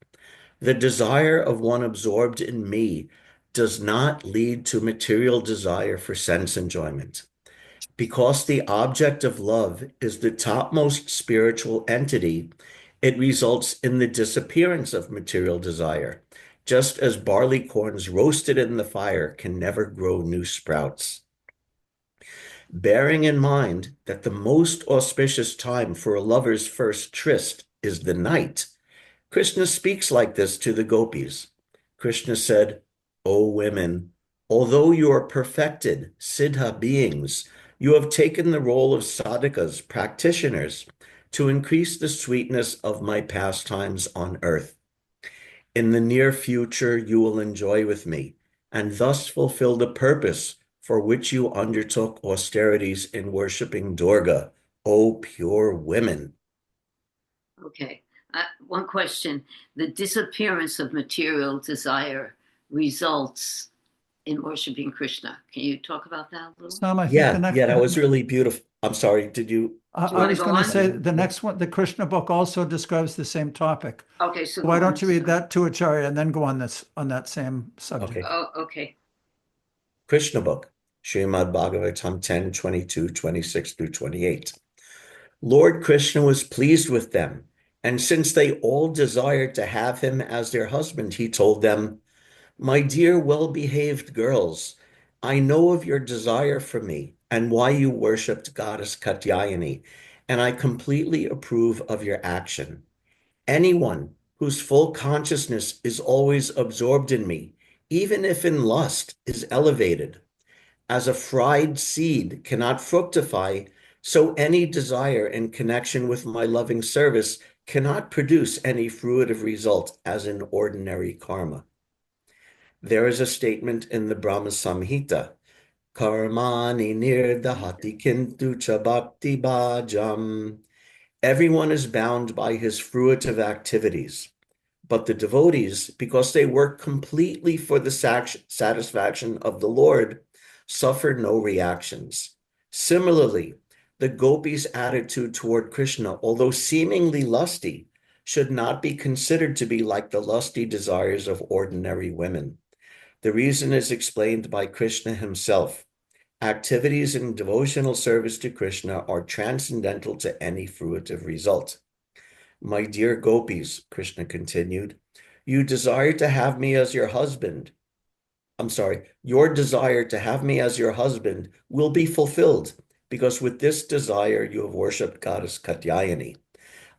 The desire of one absorbed in me does not lead to material desire for sense enjoyment. Because the object of love is the topmost spiritual entity, it results in the disappearance of material desire, just as barley corns roasted in the fire can never grow new sprouts. Bearing in mind that the most auspicious time for a lover's first tryst is the night, Krishna speaks like this to the gopis. Krishna said, O women, although you are perfected siddha beings, you have taken the role of sadhakas, practitioners, to increase the sweetness of my pastimes on earth. In the near future, you will enjoy with me, and thus fulfill the purpose for which you undertook austerities in worshiping Durga, O pure women. Okay. One question. The disappearance of material desire results in worshiping Krishna. Can you talk about that a little? Sam, I think Yeah, the next that was really beautiful. I'm sorry, did you? I was going to say the next one, the Krishna book also describes the same topic. Okay, so Why don't you read that to Acharya and then go on that same subject? Okay. Oh, okay. Krishna book, Srimad Bhagavatam 10, 22, 26 through 28. Lord Krishna was pleased with them, and since they all desired to have him as their husband, he told them, my dear well-behaved girls, I know of your desire for me and why you worshipped goddess Katyayani, and I completely approve of your action. Anyone whose full consciousness is always absorbed in me, even if in lust, is elevated. As a fried seed cannot fructify, so any desire in connection with my loving service cannot produce any fruitive result as in ordinary karma. There is a statement in the Brahma Samhita, Karmani nirdahati kintu cha bhakti bhajam. Everyone is bound by his fruitive activities, but the devotees, because they work completely for the satisfaction of the Lord, suffer no reactions. Similarly, the gopis' attitude toward Krishna, although seemingly lusty, should not be considered to be like the lusty desires of ordinary women. The reason is explained by Krishna himself. Activities in devotional service to Krishna are transcendental to any fruitive result. My dear gopis, Krishna continued, you desire to have me as your husband. Your desire to have me as your husband will be fulfilled, because with this desire you have worshipped goddess Katyayani.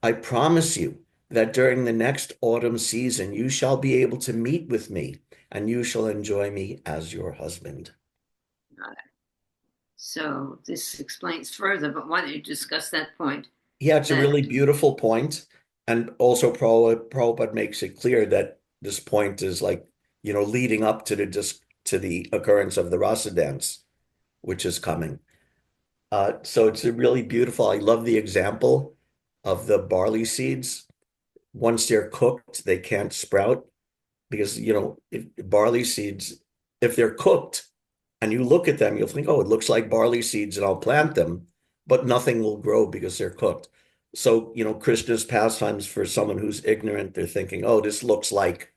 I promise you that during the next autumn season you shall be able to meet with me, and you shall enjoy me as your husband. Got it. So this explains further, but why don't you discuss that point? Yeah, it's a really beautiful point. And also Prabhupada makes it clear that this point is like, leading up to the occurrence of the rasa dance, which is coming. So it's a really beautiful, I love the example of the barley seeds. Once they're cooked, they can't sprout because, barley seeds, if they're cooked and you look at them, you'll think, oh, it looks like barley seeds and I'll plant them, but nothing will grow because they're cooked. So, Krishna's pastimes, for someone who's ignorant, they're thinking, oh, this looks like,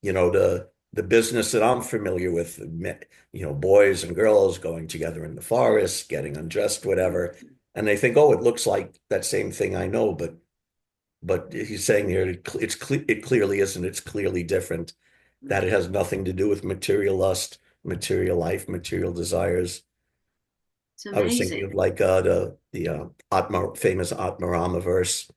the business that I'm familiar with, boys and girls going together in the forest, getting undressed, whatever. And they think, oh, it looks like that same thing I know, but he's saying here it clearly isn't. It's clearly different. That it has nothing to do with material lust, material life, material desires. It's I was thinking amazing. of like the famous Atmarama verse,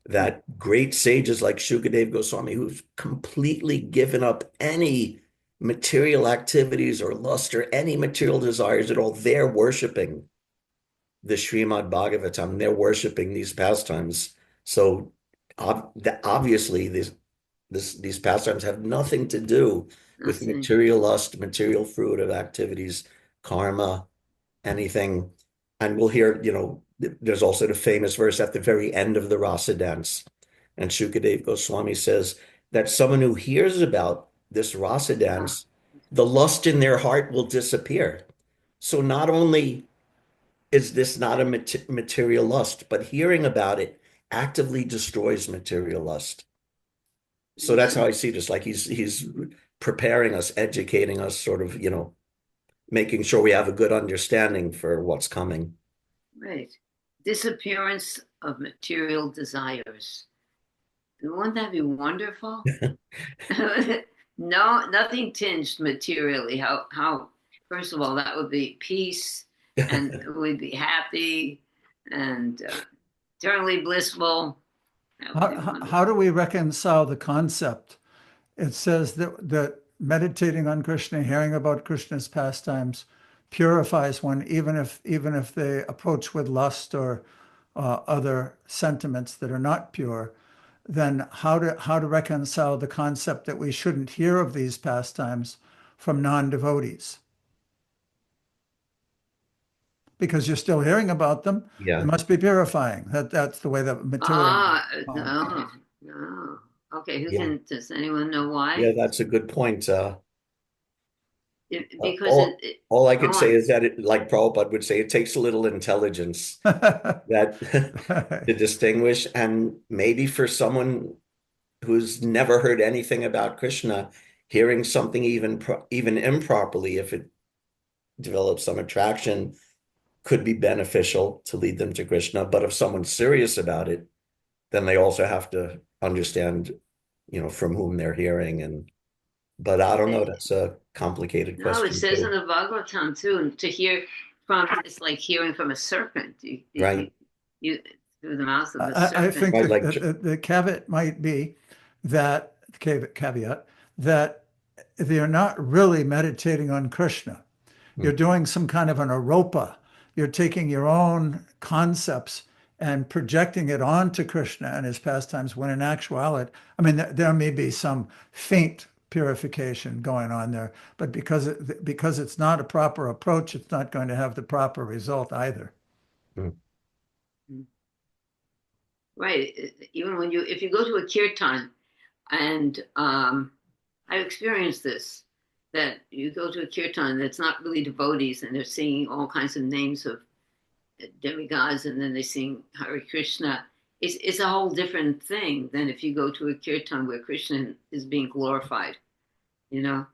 that great sages like Shukadev Goswami, who've completely given up any material activities or lust or any material desires at all. They're worshiping the Srimad Bhagavatam. They're worshiping these pastimes. So obviously, these pastimes have nothing to do with Nothing. material lust, material fruitive activities, karma, anything. And we'll hear, there's also the famous verse at the very end of the Rasa dance. And Shukadev Goswami says that someone who hears about this Rasa dance, the lust in their heart will disappear. So not only is this not a material lust, but hearing about it actively destroys material lust. So that's how I see this. Like he's preparing us, educating us, sort of, making sure we have a good understanding for what's coming. Right. Disappearance of material desires. Wouldn't that be wonderful? No, nothing tinged materially. How first of all, that would be peace, and we'd be happy and eternally blissful. How do we reconcile the concept? It says that meditating on Krishna, hearing about Krishna's pastimes, purifies one, even if they approach with lust or other sentiments that are not pure. Then how to reconcile the concept that we shouldn't hear of these pastimes from non-devotees? Because you're still hearing about them. Yeah. It must be purifying. That's the way that material. No. Okay, does anyone know why? Yeah, that's a good point. Because all I could say is that like Prabhupada would say, it takes a little intelligence that to distinguish. And maybe for someone who's never heard anything about Krishna, hearing something even improperly, if it develops some attraction, could be beneficial to lead them to Krishna. But if someone's serious about it, then they also have to understand, from whom they're hearing. But I don't know. That's a complicated question. No, it says in the Bhagavatam too, to hear from, it's like hearing from a serpent. Right. You through the mouth of the serpent. I think the caveat might be that they're not really meditating on Krishna. You're doing some kind of an aropa. You're taking your own concepts and projecting it onto Krishna and his pastimes, when in actuality, there may be some faint purification going on there, but because it's not a proper approach, it's not going to have the proper result either. Right. Even if you go to a kirtan, and I experienced this, that you go to a kirtan that's not really devotees, and they're singing all kinds of names of demigods, and then they sing Hare Krishna. It's a whole different thing than if you go to a kirtan where Krishna is being glorified, and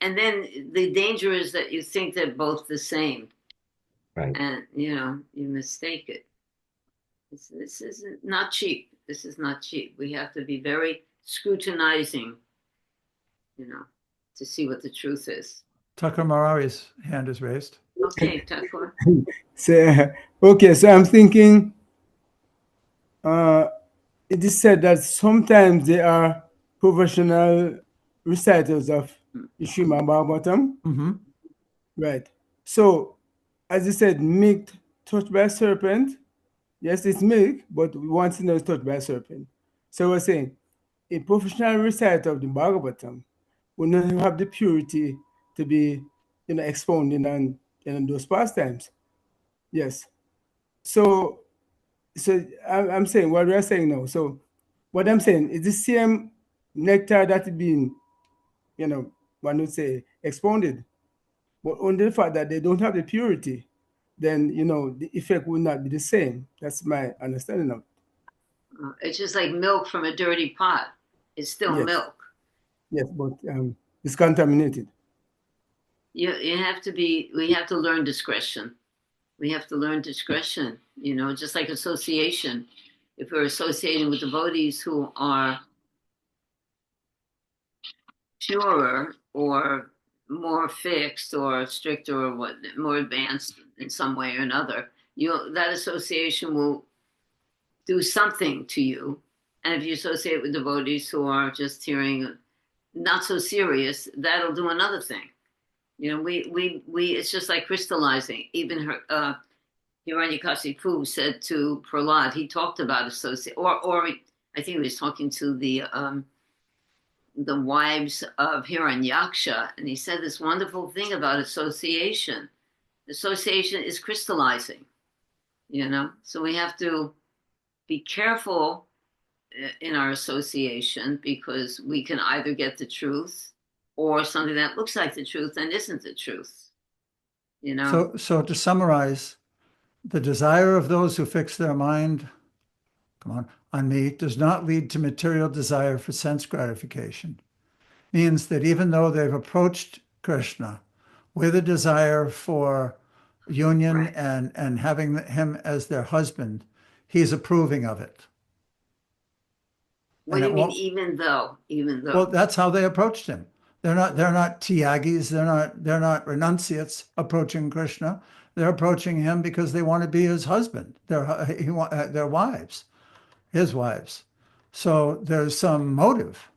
then the danger is that you think they're both the same, right? And you mistake it. This is not cheap. This is not cheap. We have to be very scrutinizing, to see what the truth is. Tucker Marari's hand is raised. Okay, Tucker. So I'm thinking, it is said that sometimes they are professional reciters of Srimad Bhagavatam. Mm-hmm. Right. So, as you said, milk touched by a serpent. Yes, it's milk, but once in a touched by a serpent. So we're saying a professional reciter of the Bhagavatam will not have the purity to be, expounding on those pastimes. Yes. So I'm saying what we're saying now. So what I'm saying is the same nectar that is being, one would say, expounded, but only the fact that they don't have the purity, then the effect will not be the same. That's my understanding of it. It's just like milk from a dirty pot. It's still milk. Yes, but it's contaminated. We have to learn discretion. We have to learn discretion, just like association. If we're associating with devotees who are purer or more fixed or stricter or more advanced in some way or another, that association will do something to you. And if you associate with devotees who are just hearing not so serious, that'll do another thing. We it's just like crystallizing. Even her Hiranyakasipu said to Prahlad, he talked about associate, or I think he was talking to the wives of Hiranyaksha, and he said this wonderful thing about association. Association is crystallizing, so we have to be careful in our association, because we can either get the truth or something that looks like the truth and isn't the truth. So to summarize, the desire of those who fix their mind on me does not lead to material desire for sense gratification. Means that even though they've approached Krishna with a desire for union, right, and having him as their husband, he's approving of it. What do you mean, even though? Well, that's how they approached him. They're not Tyagis, they're not renunciates approaching Krishna. They're approaching him because they want to be his husband. Their wives, his wives. So there's some motive.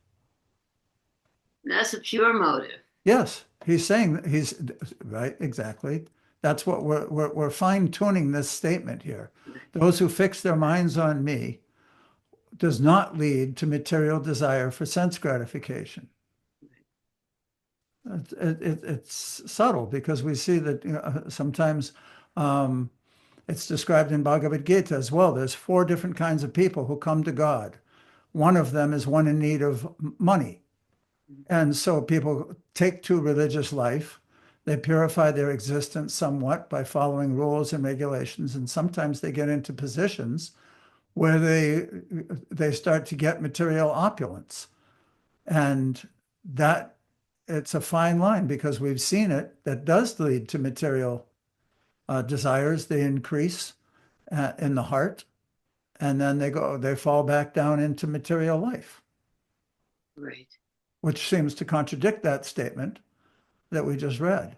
That's a pure motive. Yes, he's saying he's right. Exactly. That's what we're fine tuning this statement here. Those who fix their minds on me does not lead to material desire for sense gratification. It's subtle, because we see that sometimes it's described in Bhagavad Gita as well. There's 4 different kinds of people who come to God. One of them is one in need of money. And so people take to religious life. They purify their existence somewhat by following rules and regulations. And sometimes they get into positions where they start to get material opulence. And that it's a fine line, because we've seen it, that does lead to material desires. They increase in the heart, and then they fall back down into material life. Right. Which seems to contradict that statement that we just read.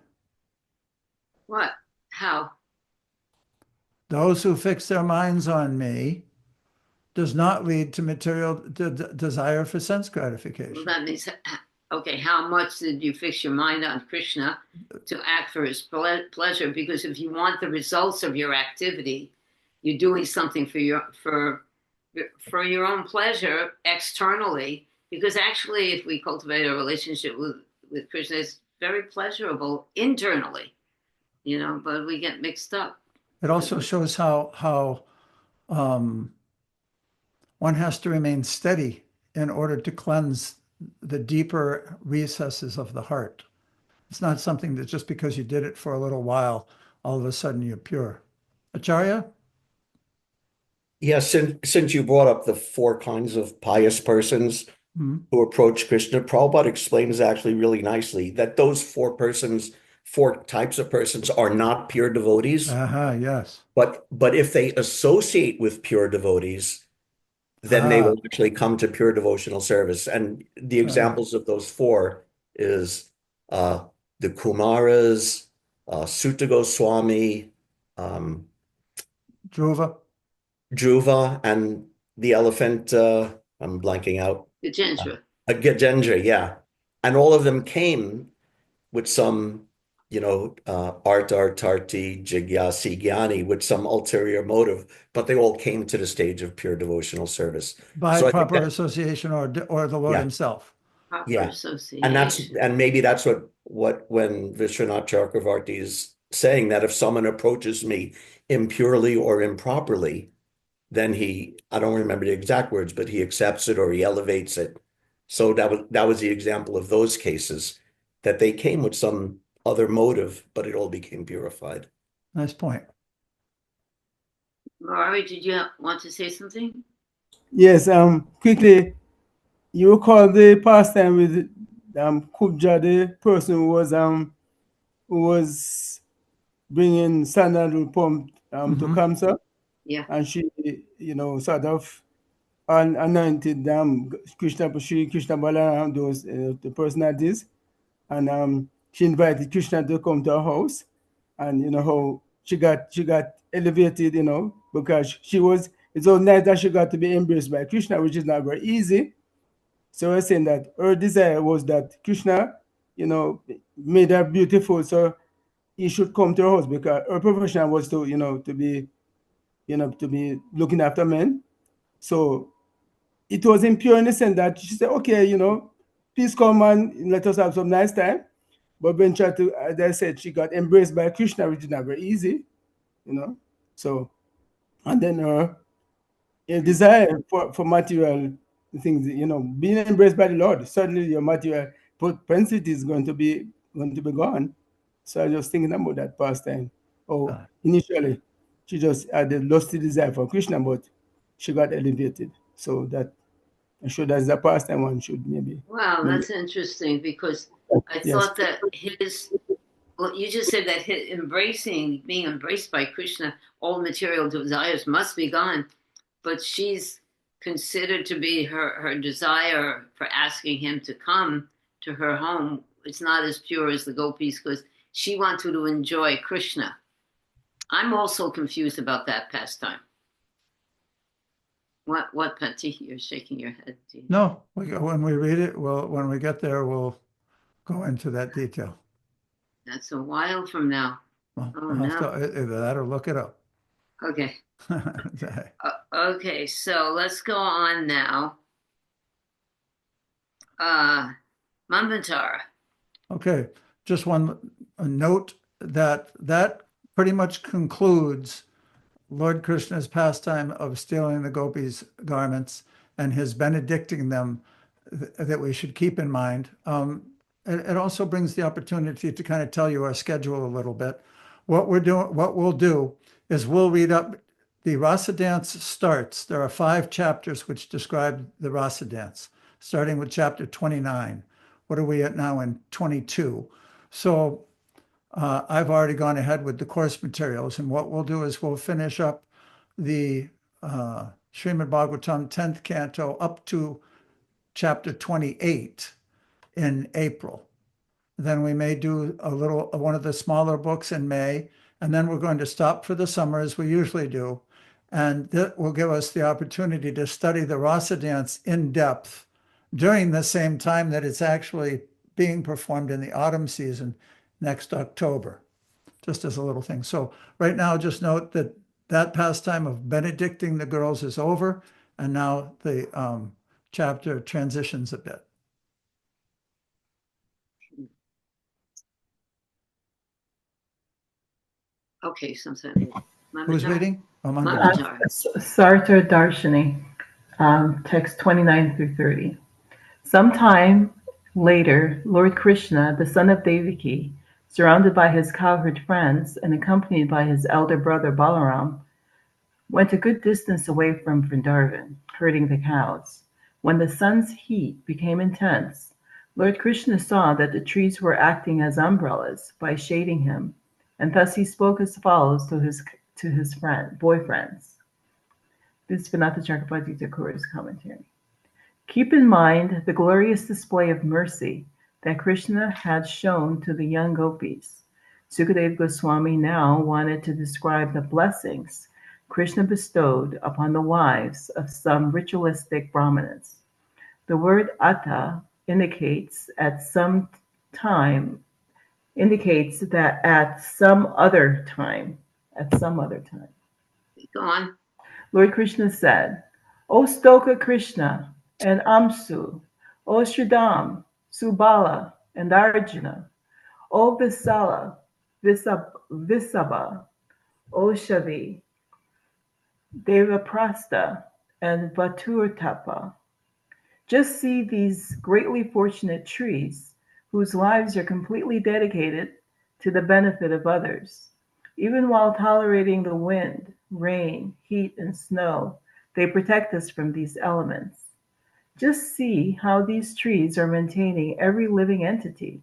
What? How? Those who fix their minds on me does not lead to material desire for sense gratification. Well, that means, okay, how much did you fix your mind on Krishna to act for his pleasure? Because if you want the results of your activity, you're doing something for your own pleasure externally. Because actually, if we cultivate a relationship with Krishna, it's very pleasurable internally, but we get mixed up. It also shows how one has to remain steady in order to cleanse the deeper recesses of the heart. It's not something that just because you did it for a little while, all of a sudden you're pure. Acharya? Yes, since you brought up the 4 kinds of pious persons who approach Krishna, Prabhupada explains actually really nicely that those 4 types of persons are not pure devotees. Yes. But if they associate with pure devotees, then they will actually come to pure devotional service. And the examples of those 4 is the Kumaras, Sutta Goswami, Dhruva, and the elephant, I'm blanking out. Gajendra. Gajendra, yeah. And all of them came with some, Artar, Tarti, Jigyasi, Gyani, with some ulterior motive, but they all came to the stage of pure devotional service. By proper association or the Lord himself. Proper association. And maybe that's what when Vishwanath Chakravarti is saying, that if someone approaches me impurely or improperly, then I don't remember the exact words, but he accepts it or he elevates it. So that was the example of those cases, that they came with some other motive, but it all became purified. Nice point. Murari, did you want to say something? Yes, quickly, you recall the pastime with Kubja, the person who was bringing sandalwood pump to Kamsa, Yeah. and she, sort of anointed Sri Krishna Balaram, those the personalities, and she invited Krishna to come to her house, and how she got elevated, because it's so nice that she got to be embraced by Krishna, which is not very easy. So we're saying that her desire was that Krishna, made her beautiful, so he should come to her house, because her profession was to, to be looking after men. So it was impure in the sense that she said, okay, please come and let us have some nice time. But when she, as I said, she got embraced by Krishna, which is not very easy, So, and then her desire for material things, being embraced by the Lord, suddenly your material propensity is going to be gone. So I was thinking about that past time. Oh, initially she just had a lusty desire for Krishna, but she got elevated. So that I'm sure that's the past time one should maybe. Wow, that's interesting, because I thought that you just said that being embraced by Krishna, all material desires must be gone, but she's considered to be her desire for asking him to come to her home. It's not as pure as the gopis, because she wanted to enjoy Krishna. I'm also confused about that pastime. What, Pati? You're shaking your head. No, when we read it, when we get there, we'll go into that detail. That's a while from now. Well, Oh, I'll have no. to, either that or look it up. Okay. Okay, so let's go on now. Manvantara. Okay, just a note that pretty much concludes Lord Krishna's pastime of stealing the gopis' garments and his benedicting them that we should keep in mind. It also brings the opportunity to kind of tell you our schedule a little bit. What we'll do is we'll read up. The Rasa dance starts. There are 5 chapters which describe the Rasa dance, starting with chapter 29. What are we at now in 22? So I've already gone ahead with the course materials, and what we'll do is we'll finish up the Srimad Bhagavatam 10th canto up to chapter 28 in April. Then we may do one of the smaller books in May, and then we're going to stop for the summer as we usually do. And that will give us the opportunity to study the Rasa dance in depth during the same time that it's actually being performed in the autumn season next October, just as a little thing. So right now, just note that pastime of benedicting the girls is over, and now the chapter transitions a bit. Okay, sometime. Who's reading? Oh, Manvantara. Sartor Darshini, text 29 through 30. Sometime later, Lord Krishna, the son of Devaki, surrounded by his cowherd friends and accompanied by his elder brother Balaram, went a good distance away from Vrindavan, herding the cows. When the sun's heat became intense, Lord Krishna saw that the trees were acting as umbrellas by shading him, and thus he spoke as follows to his boyfriends. This is Vinatha Chakrabarti Thakur's commentary. Keep in mind the glorious display of mercy that Krishna had shown to the young gopis. Sukadeva Goswami now wanted to describe the blessings Krishna bestowed upon the wives of some ritualistic brahmanas. The word atta indicates that at some other time. Go on. Lord Krishna said, O Stoka Krishna and Amsu, O Sridham, Subala, and Arjuna, O Visala, Visabha, O Shavi, Devaprastha, and Vaturtapa. Just see these greatly fortunate trees whose lives are completely dedicated to the benefit of others. Even while tolerating the wind, rain, heat, and snow, they protect us from these elements. Just see how these trees are maintaining every living entity.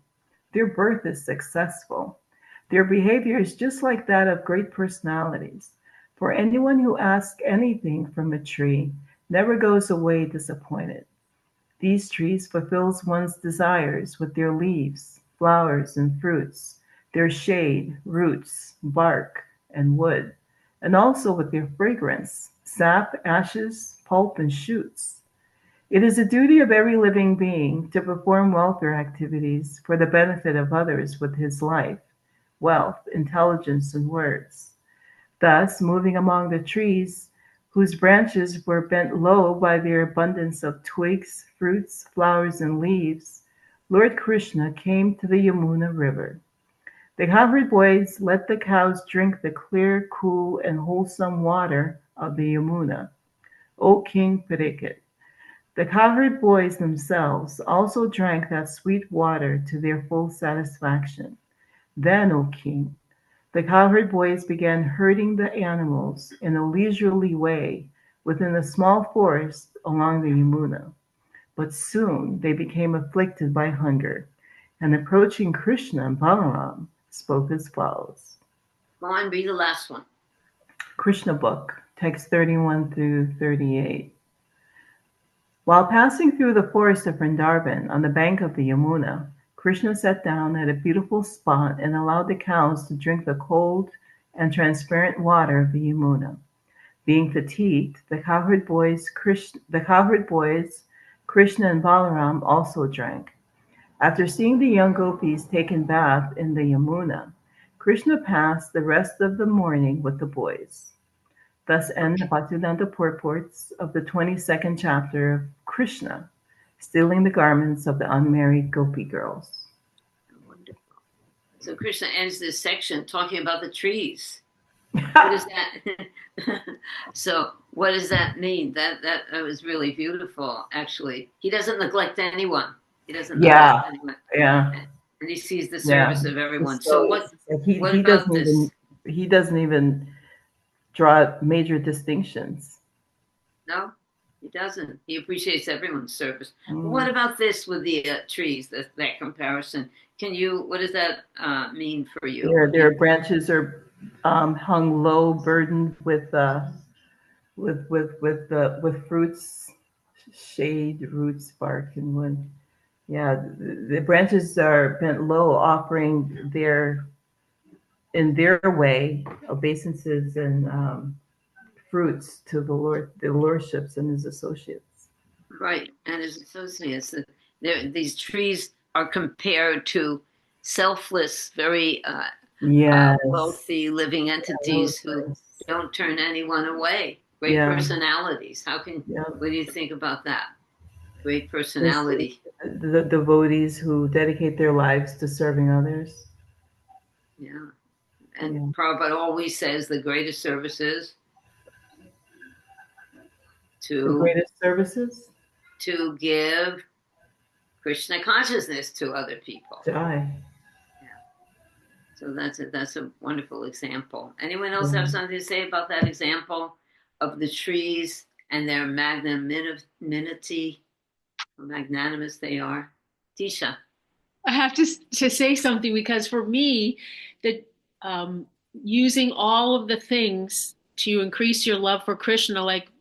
Their birth is successful. Their behavior is just like that of great personalities. For anyone who asks anything from a tree never goes away disappointed. These trees fulfills one's desires with their leaves, flowers, and fruits, their shade, roots, bark, and wood, and also with their fragrance, sap, ashes, pulp, and shoots. It is the duty of every living being to perform welfare activities for the benefit of others with his life, wealth, intelligence, and words. Thus, moving among the trees, whose branches were bent low by their abundance of twigs, fruits, flowers, and leaves, Lord Krishna came to the Yamuna River. The cowherd boys let the cows drink the clear, cool, and wholesome water of the Yamuna. O King Parikshit, the cowherd boys themselves also drank that sweet water to their full satisfaction. Then, O King, the cowherd boys began herding the animals in a leisurely way within a small forest along the Yamuna. But soon they became afflicted by hunger, and approaching Krishna and Balaram, spoke as follows. Go on, read the last one. Krishna book, text 31 through 38. While passing through the forest of Vrindavan on the bank of the Yamuna, Krishna sat down at a beautiful spot and allowed the cows to drink the cold and transparent water of the Yamuna. Being fatigued, the cowherd boys, Krishna and Balaram also drank. After seeing the young gopis taken bath in the Yamuna, Krishna passed the rest of the morning with the boys. Thus end the Bhaktivedanta purports of the 22nd chapter of Krishna, stealing the garments of the unmarried gopi girls. Wonderful. So Krishna ends this section talking about the trees. What is that? So what does that mean? That was really beautiful, actually. He doesn't neglect anyone. He doesn't neglect anyone. Yeah. And he sees the service of everyone. So what he about doesn't this? He doesn't even draw major distinctions. No, he doesn't. He appreciates everyone's service. Mm. What about this with the trees, that comparison? What does that mean for you? Their branches are hung low, burdened with fruits, shade, roots, bark, and wood. Yeah, the branches are bent low, offering in their way, obeisances and fruits to the Lord, the lordships and his associates. Right, and his associates. These trees are compared to selfless, very wealthy living entities who don't turn anyone away. Great personalities. What do you think about that? Great personality. The devotees who dedicate their lives to serving others. Yeah. And Prabhupada always says the greatest services to give Krishna consciousness to other people. Yeah. So that's a wonderful example. Anyone else have something to say about that example of the trees and their magnanimity? How magnanimous they are. Tisha. I have to say something, because for me, that using all of the things to increase your love for Krishna, like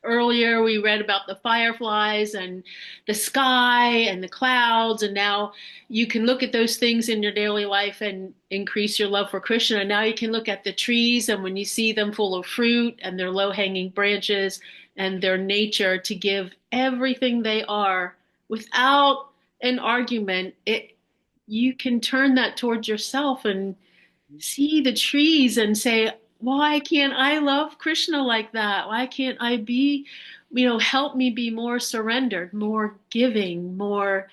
earlier we read about the fireflies and the sky and the clouds, and now you can look at those things in your daily life and increase your love for Krishna. And now you can look at the trees, and when you see them full of fruit and their low-hanging branches and their nature to give everything they are without an argument, you can turn that towards yourself and see the trees and say, why can't I love Krishna like that? Why can't I be, help me be more surrendered, more giving, more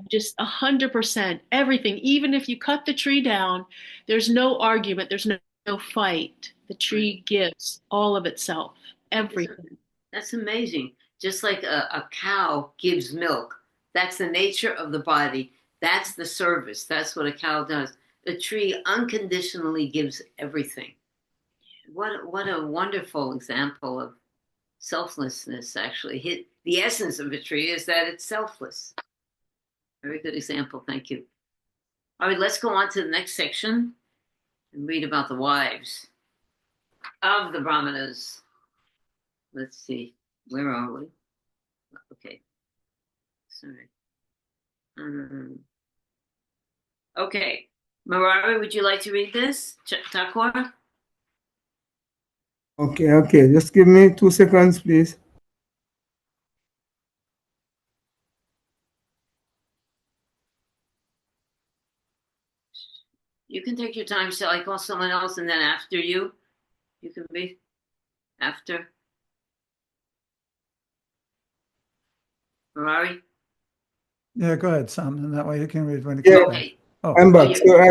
just 100%, everything. Even if you cut the tree down, there's no argument, there's no fight. The tree gives all of itself, everything. That's amazing. Just like a cow gives milk. That's the nature of the body. That's the service. That's what a cow does. The tree unconditionally gives everything. What a wonderful example of selflessness, actually. The essence of a tree is that it's selfless. Very good example. Thank you. All right, let's go on to the next section. and read about the wives of the Brahmanas. Let's see, where are we? Okay, sorry. Okay, Murari, would you like to read this? Thakur? Okay. Just give me 2 seconds, please. You can take your time. Shall I call someone else and then after you can read after? Murari? Yeah, go ahead, Sam, and that way you can read when you Yeah. come back. Okay. Oh, I'm back. you- So I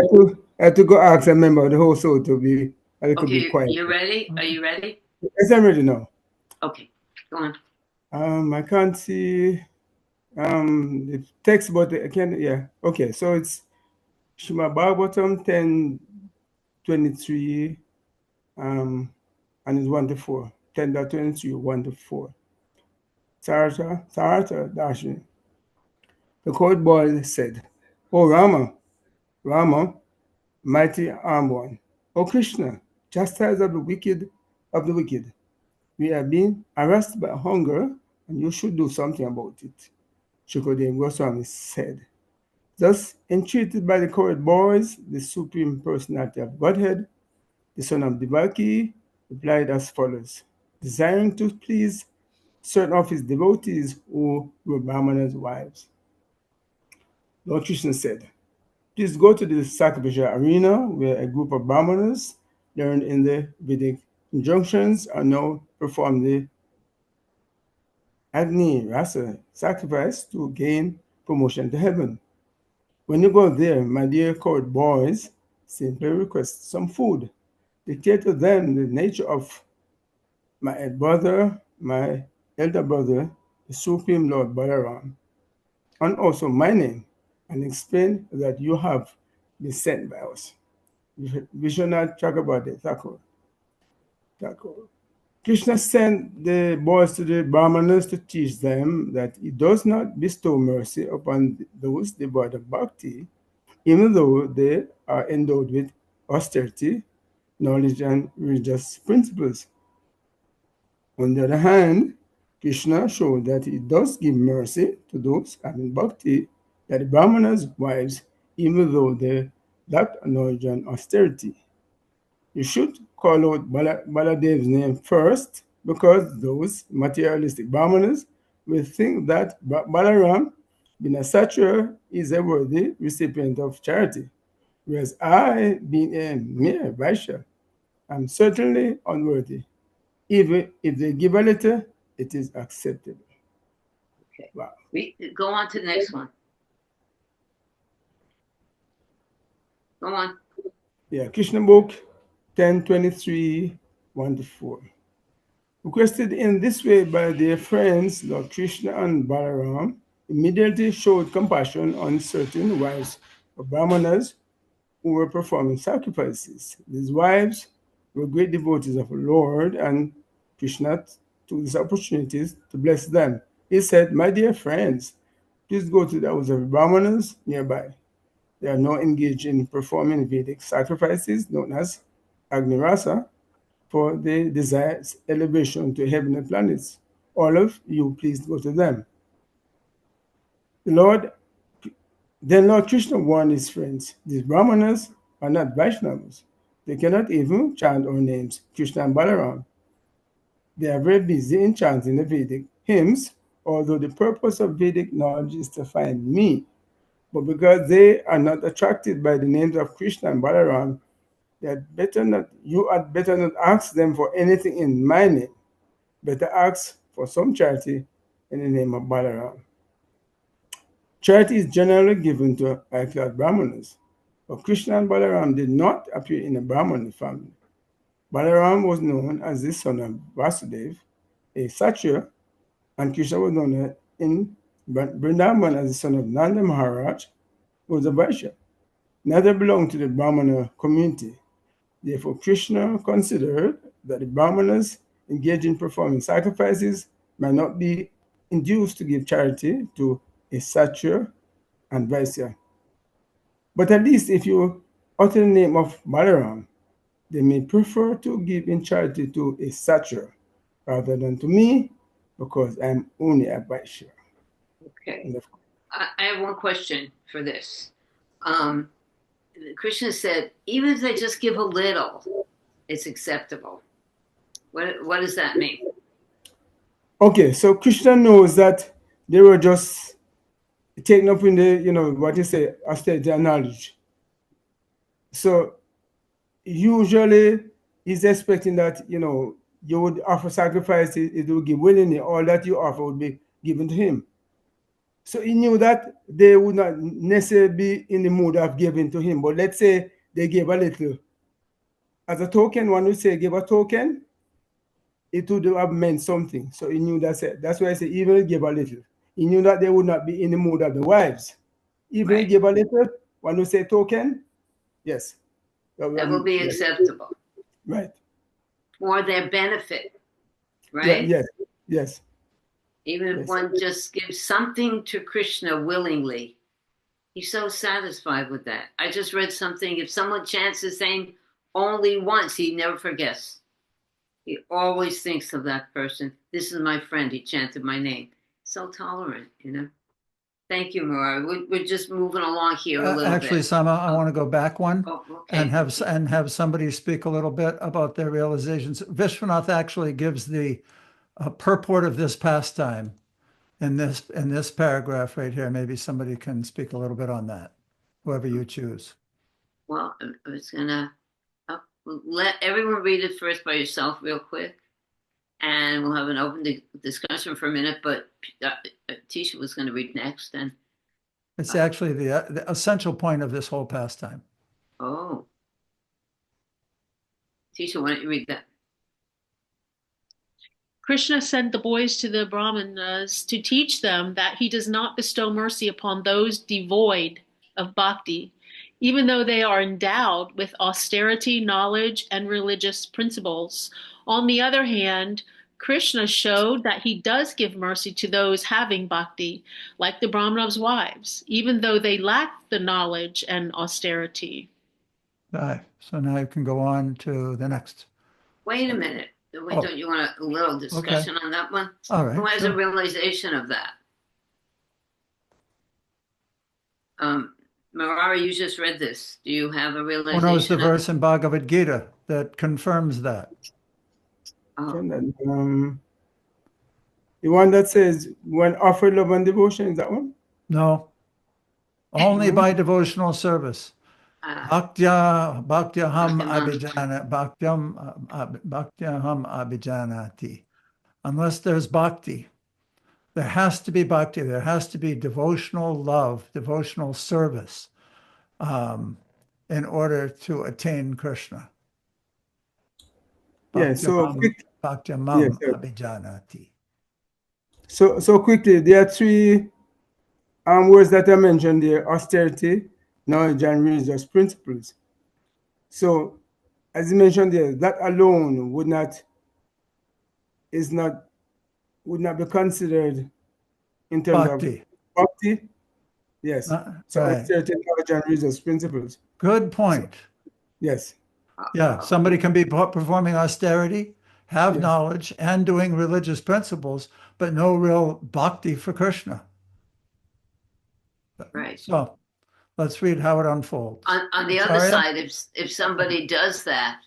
had to go ask a member of the household to be a little bit Okay, quiet. you ready? Are you ready? Yes, I'm ready now. Okay, go on. I can't see the text, but I can, yeah. Okay, so it's Srimad Bhagavatam 10:23, and it's 1 to 4. 10.23, 1 to 4. Sarata Dashi. The court boy said, "O Rama, mighty armed one, O Krishna, chastise of the wicked, we have been harassed by hunger, and you should do something about it." Shukadeva Goswami said. Thus, entreated by the court boys, the Supreme Personality of Godhead, the son of Devaki, replied as follows, desiring to please certain of his devotees who were Brahmana's wives. Lord Krishna said, please go to the sacrificial arena where a group of Brahmanas learned in the Vedic injunctions are now perform the Agni Rasa sacrifice to gain promotion to heaven. When you go there, my dear court boys, simply request some food. Dictate to them the nature of my elder brother, the Supreme Lord Balaram, and also my name, and explain that you have been sent by us. Vishwanath Chakrabarti Thakur. Krishna sent the boys to the Brahmanas to teach them that he does not bestow mercy upon those devoid of bhakti, even though they are endowed with austerity, knowledge, and religious principles. On the other hand, Krishna showed that he does give mercy to those having bhakti, that the Brahmanas' wives, even though they lack knowledge and austerity. You should call out Baladev's name first, because those materialistic Brahmanas will think that Balaram, being a Sattva, is a worthy recipient of charity, whereas I, being a mere Vaishya, am certainly unworthy. Even if they give a little, it is acceptable. Okay. Wow. We go on to the next one. Go on. Yeah, Krishna book 10:23, 1 to 4. Requested in this way by their friends, Lord Krishna and Balaram immediately showed compassion on certain wives of Brahmanas who were performing sacrifices. These wives were great devotees of the Lord, and Krishna took this opportunity to bless them. He said, my dear friends, please go to the house of Brahmanas nearby. They are now engaged in performing Vedic sacrifices known as Agni Rasa for the desired elevation to heavenly planets. All of you, please go to them. Then Lord Krishna warned his friends, these Brahmanas are not Vaishnavas. They cannot even chant our names, Krishna and Balaram. They are very busy in chanting the Vedic hymns, although the purpose of Vedic knowledge is to find me. But because they are not attracted by the names of Krishna and Balaram, you had better not ask them for anything in my name. Better ask for some charity in the name of Balaram. Charity is generally given to high-class Brahmanas, but Krishna and Balaram did not appear in a Brahmana family. Balaram was known as the son of Vasudeva, a Sattva, and Krishna was known in Vrindavan as the son of Nanda Maharaj, who was a Vaishya. Neither belonged to the Brahmana community. Therefore, Krishna considered that the Brahmanas engaged in performing sacrifices might not be induced to give charity to a Sattva and Vaishya. But at least if you utter the name of Balaram, they may prefer to give in charity to a satyr rather than to me, because I'm only a Vaishya. Okay. I have one question for this. Krishna said, even if they just give a little, it's acceptable. What does that mean? Okay, so Krishna knows that they were just taken up in the, what you say, austerity and knowledge. So usually he's expecting that, you would offer sacrifice, it would give willingly, all that you offer would be given to him. So he knew that they would not necessarily be in the mood of giving to him. But let's say they gave a little. As a token, one would say give a token, it would have meant something. So he knew that's it. That's why I say even if he gave a little. He knew that they would not be in the mood of the wives. Even if he gave a little, one would say token, yes. That will be acceptable. Right. For their benefit, right? Yes. Even if one just gives something to Krishna willingly, he's so satisfied with that. I just read something, if someone chants his name only once, he never forgets. He always thinks of that person. This is my friend, he chanted my name. So tolerant, Thank you, Murari. We're just moving along here a little Actually, bit. Sama, I want to go back one Okay. and have somebody speak a little bit about their realizations. Vishwanath actually gives the purport of this pastime in this paragraph right here. Maybe somebody can speak a little bit on that, whoever you choose. Well, I was gonna let everyone read it first by yourself real quick, and we'll have an open discussion for a minute, but Tisha was going to read next. And it's actually the essential point of this whole pastime. Oh. Tisha, why don't you read that? Krishna sent the boys to the Brahmanas to teach them that he does not bestow mercy upon those devoid of bhakti, even though they are endowed with austerity, knowledge, and religious principles. On the other hand, Krishna showed that he does give mercy to those having bhakti, like the Brahmanas' wives, even though they lack the knowledge and austerity. Right. So now you can go on to the next. Wait a minute. Don't you want a little discussion on that one? All right. Who has a realization of that? Murari, you just read this. Do you have a realization? Who knows the verse in Bhagavad Gita that confirms that? The one that says, when offered love and devotion, is that one? No. Only by devotional service. Bhaktyaham abhijanati. Unless there's bhakti, there has to be bhakti. There has to be devotional love, devotional service, in order to attain Krishna. Bhaktyamam abhijanati. So quickly, there are three words that I mentioned there: austerity, knowledge, and religious principles. So, as you mentioned there, that alone would not be considered in terms Bhakti. of bhakti. Yes. So right. austerity, knowledge, and religious principles. Good point. Yes. Yeah, somebody can be performing austerity, have knowledge, and doing religious principles, but no real bhakti for Krishna. Right. So let's read how it unfolds. On the other side, if somebody does that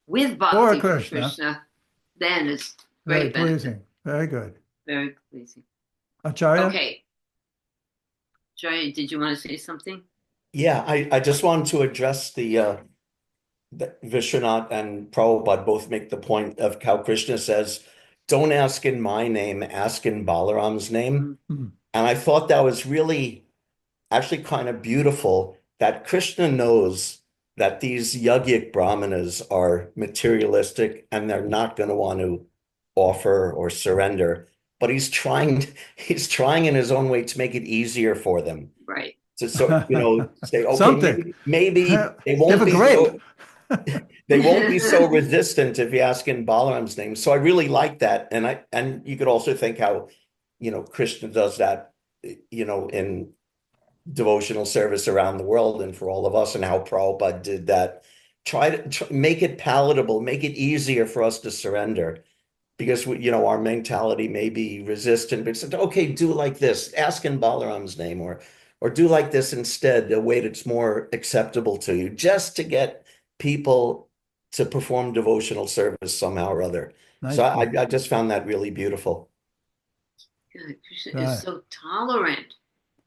with bhakti for Krishna, then it's very pleasing. Very good. Very pleasing. Acharya? Okay. Acharya, did you want to say something? Yeah, I just wanted to address the Vishwanath and Prabhupada both make the point of how Krishna says, don't ask in my name, ask in Balaram's name. Mm-hmm. And I thought that was really actually kind of beautiful that Krishna knows that these yogic brahmanas are materialistic and they're not going to want to offer or surrender, but he's trying in his own way to make it easier for them. Right. So say, okay, something. Maybe they won't be so, they won't be so resistant if you ask in Balaram's name. So I really like that. And you could also think how, Krishna does that, in devotional service around the world and for all of us, and how Prabhupada did that try to make it palatable, make it easier for us to surrender. Because our mentality may be resistant, but it's okay, do like this, ask in Balaram's name, or do like this instead, a way that's more acceptable to you, just to get people to perform devotional service somehow or other. Nice So point. I just found that really beautiful. God, Krishna Right. is so tolerant.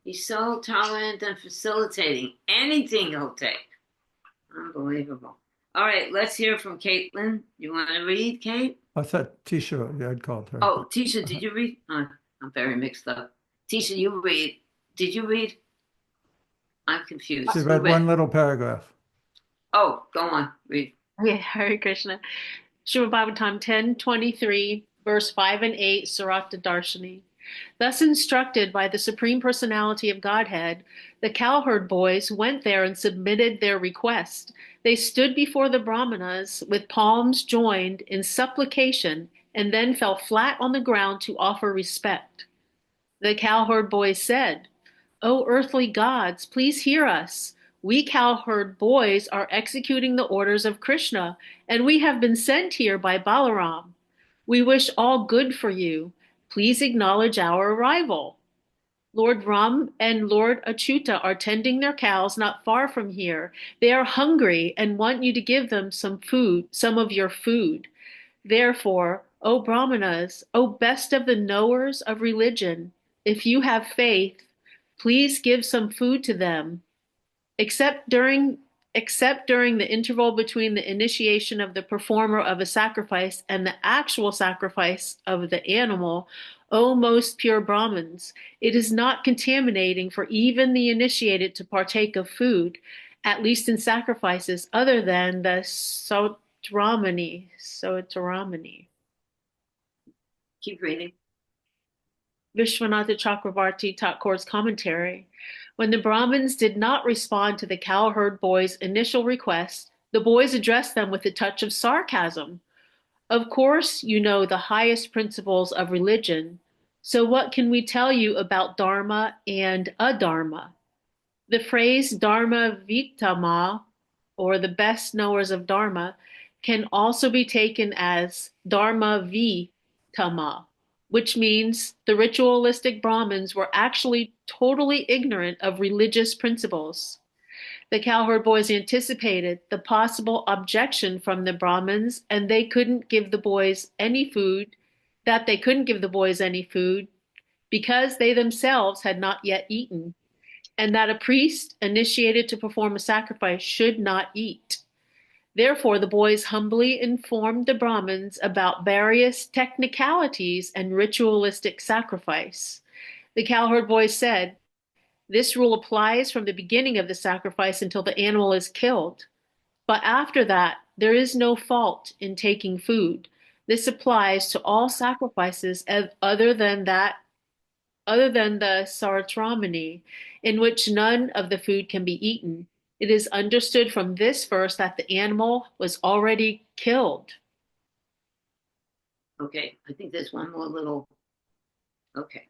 He's so tolerant and facilitating. Anything he'll take. Unbelievable. All right, let's hear from Caitlin. You want to read, Kate? I thought Tisha, I'd called her. Oh, Tisha, did you read? I'm very mixed up. Tisha, you read. Did you read? I'm confused. She Who read one little paragraph. Oh, go on. Read. Okay, Hare Krishna. Srimad Bhagavatam 10:23, verse 5 and 8, Sarata Darshini. Thus instructed by the Supreme Personality of Godhead, the cowherd boys went there and submitted their request. They stood before the Brahmanas with palms joined in supplication and then fell flat on the ground to offer respect. The cowherd boys said, "O earthly gods, please hear us. We cowherd boys are executing the orders of Krishna, and we have been sent here by Balaram. We wish all good for you. Please acknowledge our arrival. Lord Ram and Lord Achyuta are tending their cows not far from here. They are hungry and want you to give them some food, some of your food. Therefore, O Brahmanas, O best of the knowers of religion, if you have faith, please give some food to them. Except during the interval between the initiation of the performer of a sacrifice and the actual sacrifice of the animal, O most pure Brahmins, it is not contaminating for even the initiated to partake of food, at least in sacrifices other than the Sautramani. Keep reading. Vishwanatha Chakravarti Thakur's commentary. When the Brahmins did not respond to the cowherd boys' initial request, the boys addressed them with a touch of sarcasm. Of course, you know the highest principles of religion, so what can we tell you about Dharma and Adharma? The phrase Dharma Vitama, or the best knowers of Dharma, can also be taken as Dharma Vitama, which means the ritualistic Brahmins were actually totally ignorant of religious principles. The cowherd boys anticipated the possible objection from the Brahmins, and they couldn't give the boys any food, because they themselves had not yet eaten, and that a priest initiated to perform a sacrifice should not eat. Therefore, the boys humbly informed the Brahmins about various technicalities and ritualistic sacrifice. The cowherd boys said, "This rule applies from the beginning of the sacrifice until the animal is killed. But after that, there is no fault in taking food. This applies to all sacrifices other than the Saratramani, in which none of the food can be eaten. It is understood from this verse that the animal was already killed." Okay, I think there's one more little. Okay,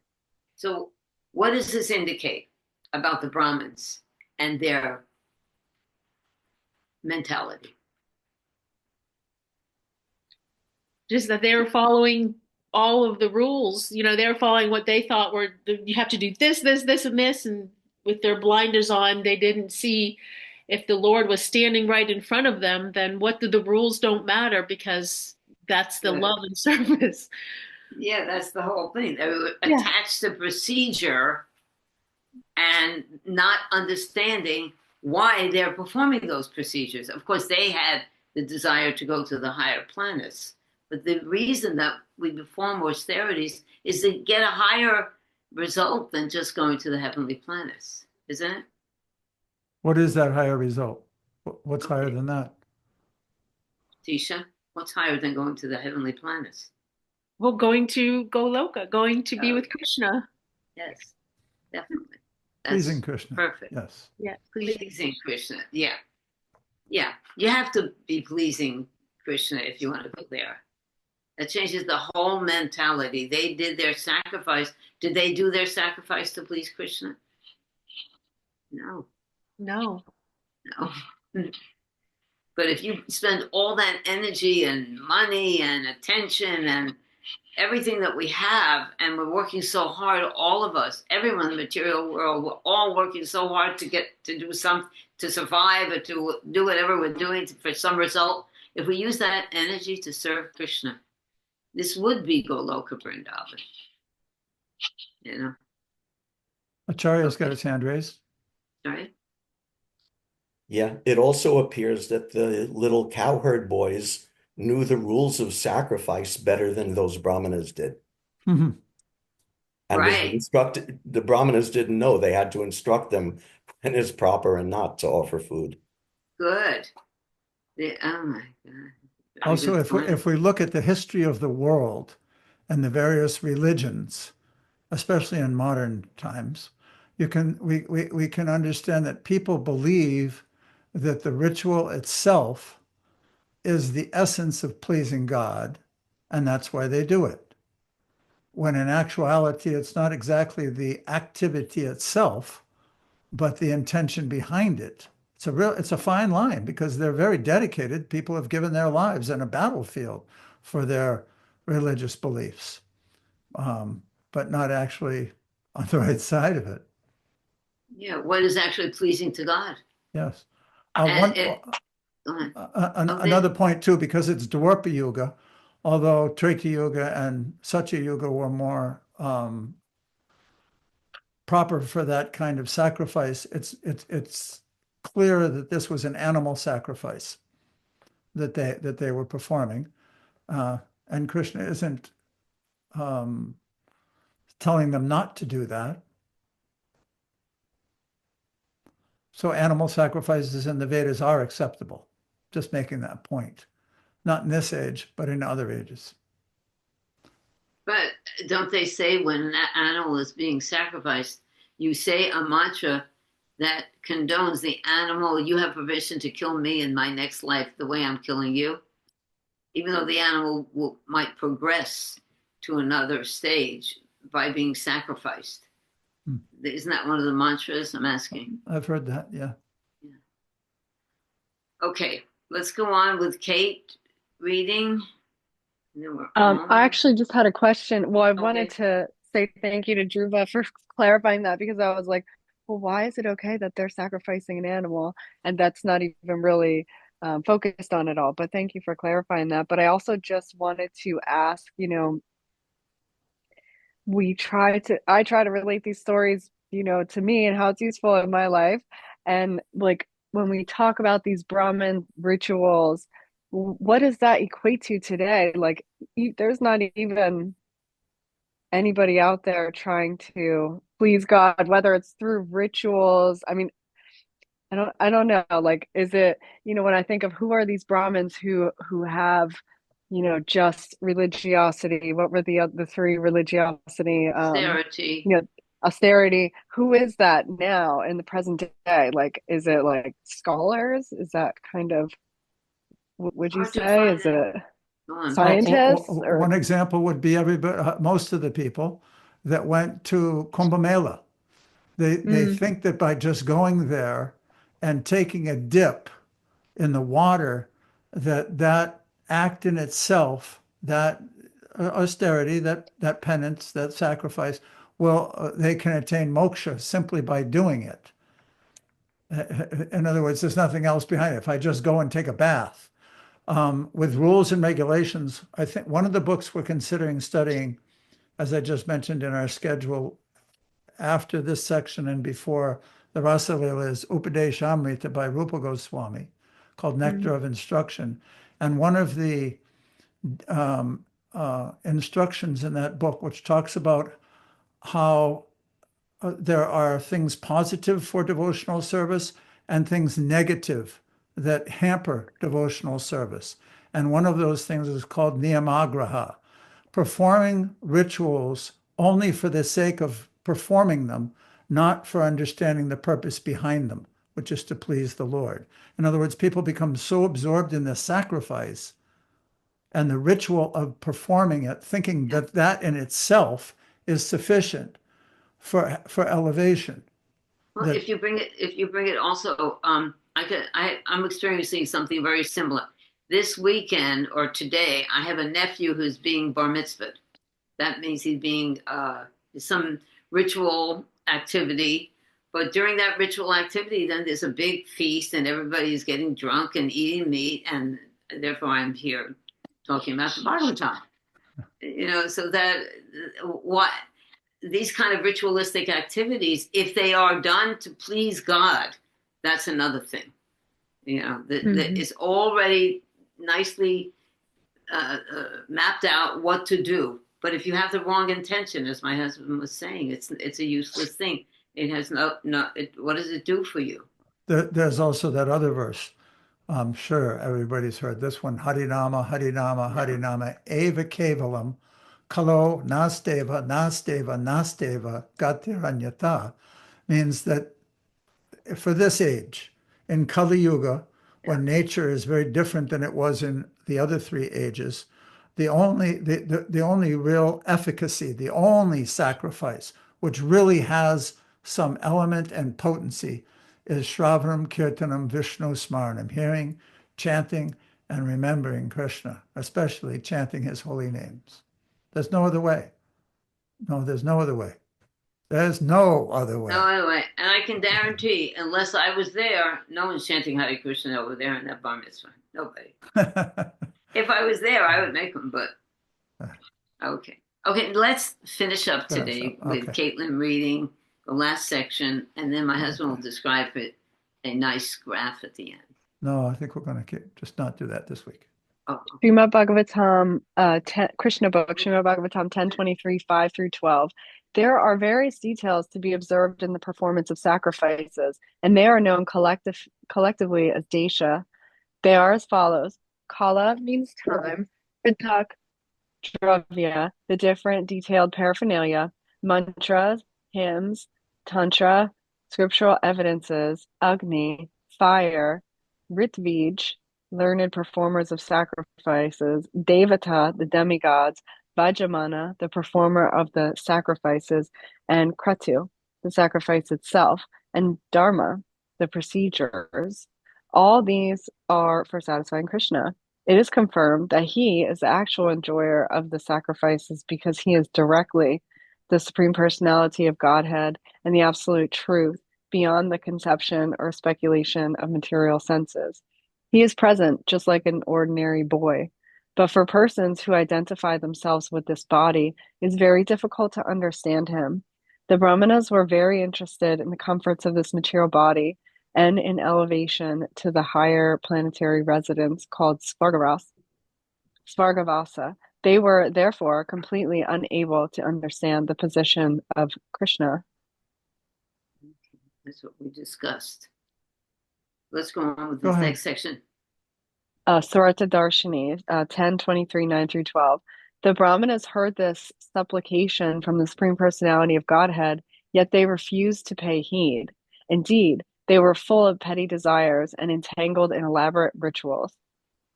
so what does this indicate about the Brahmins and their mentality? Just that they were following all of the rules. They're following what they thought were, you have to do this, this, this, and this, and with their blinders on, they didn't see if the Lord was standing right in front of them, then the rules don't matter, because that's the love and service. Yeah, that's the whole thing. They were attached to procedure and not understanding why they're performing those procedures. Of course, they had the desire to go to the higher planets, but the reason that we perform austerities is to get a higher result than just going to the heavenly planets, isn't it? What is that higher result? What's higher than that? Tisha, what's higher than going to the heavenly planets? Well, going to Goloka, going to be with Krishna. Yes, definitely. That's Pleasing Krishna. perfect. Yes. Yeah, Pleasing Krishna. Yeah. Yeah. You have to be pleasing Krishna if you want to go there. That changes the whole mentality. They did their sacrifice. Did they do their sacrifice to please Krishna? No. No. No. But if you spend all that energy and money and attention and everything that we have, and we're working so hard, all of us, everyone in the material world, we're all working so hard to get to do something, to survive or to do whatever we're doing for some result. If we use that energy to serve Krishna, this would be Goloka Vrindavan. You know? Acharya's got his hand raised. All right. Yeah, it also appears that the little cowherd boys knew the rules of sacrifice better than those brahmanas did. Mhm. And Right. the brahmanas didn't know. They had to instruct them when it's proper and not to offer food. Good. Oh my God. Very Also, good point. if we look at the history of the world and the various religions, especially in modern times, we can understand that people believe that the ritual itself is the essence of pleasing God, and that's why they do it. When in actuality, it's not exactly the activity itself, but the intention behind it. It's a fine line because they're very dedicated. People have given their lives in a battlefield for their religious beliefs, but not actually on the right side of it. Yeah, what is actually pleasing to God? Yes. And go ahead. Another point too, because it's Dwapara Yuga, although Treta Yuga and Satya Yuga were more proper for that kind of sacrifice, it's clear that this was an animal sacrifice that they were performing, and Krishna isn't telling them not to do that. So animal sacrifices in the Vedas are acceptable. Just making that point. Not in this age, but in other ages. But don't they say when an animal is being sacrificed, you say a mantra that condones the animal, you have permission to kill me in my next life the way I'm killing you? Even though the animal might progress to another stage by being sacrificed. Isn't that one of the mantras? I'm asking. I've heard that, yeah. Okay, let's go on with Kate reading. I actually just had a question. Well, I wanted Okay. to say thank you to Dhruva for clarifying that because I was like, well, why is it okay that they're sacrificing an animal? And that's not even really focused on it all. But thank you for clarifying that. But I also just wanted to ask, I try to relate these stories, to me and how it's useful in my life. And like when we talk about these Brahmin rituals, what does that equate to today? Like, there's not even anybody out there trying to please God, whether it's through rituals. I mean, I don't know. Like, is it, when I think of who are these Brahmins who have, just religiosity? What were the three religiosity? Austerity. Austerity. Who is that now in the present day? Like, is it like scholars? Is that kind of, would you say? Is it scientists? One example would be most of the people that went to Kumbh Mela. They think that by just going there and taking a dip in the water, that act in itself, that austerity, that penance, that sacrifice, they can attain moksha simply by doing it. In other words, there's nothing else behind it. If I just go and take a bath, with rules and regulations, I think one of the books we're considering studying, as I just mentioned in our schedule, after this section and before the Rasa Lila, is Upadeshamrita by Rupa Goswami, called Nectar of Instruction. And one of the instructions in that book, which talks about how there are things positive for devotional service and things negative that hamper devotional service. And one of those things is called niyamagraha, performing rituals only for the sake of performing them, not for understanding the purpose behind them, which is to please the Lord. In other words, people become so absorbed in the sacrifice and the ritual of performing it, thinking that that in itself is sufficient for elevation. Well, if you bring it also, I'm experiencing something very similar. This weekend or today, I have a nephew who's being bar mitzvahed. That means he's being some ritual activity. But during that ritual activity, then there's a big feast and everybody's getting drunk and eating meat. And therefore, I'm here talking about the Bhagavatam. So that what these kind of ritualistic activities, if they are done to please God, that's another thing. That it's already nicely mapped out what to do. But if you have the wrong intention, as my husband was saying, it's a useless thing. It has what does it do for you? There's also that other verse. I'm sure everybody's heard this one. Harinama, Harinama, Harinama, Eva Kevalam, Kalo Nasteva, Nasteva, Nasteva, Gatiranyata, means that for this age, in Kali Yuga, when nature is very different than it was in the other three ages, the only real efficacy, the only sacrifice, which really has some element and potency, is Shravanam, Kirtanam, Vishnu Smaranam, hearing, chanting, and remembering Krishna, especially chanting his holy names. There's no other way. No, there's no other way. There's no other way. No other way. And I can guarantee, unless I was there, no one's chanting Hare Krishna over there in that bar mitzvah. Nobody. If I was there, I would make them, but okay. Okay, let's finish up today with Caitlin reading the last section, and then my husband will describe it, a nice graph at the end. No, I think we're going to just not do that this week. Oh. Srimad Bhagavatam, Krishna book, Srimad Bhagavatam 10:23, 5 through 12. There are various details to be observed in the performance of sacrifices, and they are known collectively as desha. They are as follows. Kala means time, Ritak, Dravya, the different detailed paraphernalia, mantras, hymns, tantra, scriptural evidences, Agni, fire, Ritvij, learned performers of sacrifices, Devata, the demigods, Vajamana, the performer of the sacrifices, and Kratu, the sacrifice itself, and Dharma, the procedures. All these are for satisfying Krishna. It is confirmed that he is the actual enjoyer of the sacrifices because he is directly the Supreme Personality of Godhead and the absolute truth beyond the conception or speculation of material senses. He is present just like an ordinary boy. But for persons who identify themselves with this body, it's very difficult to understand him. The Brahmanas were very interested in the comforts of this material body and in elevation to the higher planetary residence called Svargavasa. They were therefore completely unable to understand the position of Krishna. That's what we discussed. Let's go on with this next section. Surata Darshini, 10:23, 9 through 12. The Brahmanas heard this supplication from the Supreme Personality of Godhead, yet they refused to pay heed. Indeed, they were full of petty desires and entangled in elaborate rituals.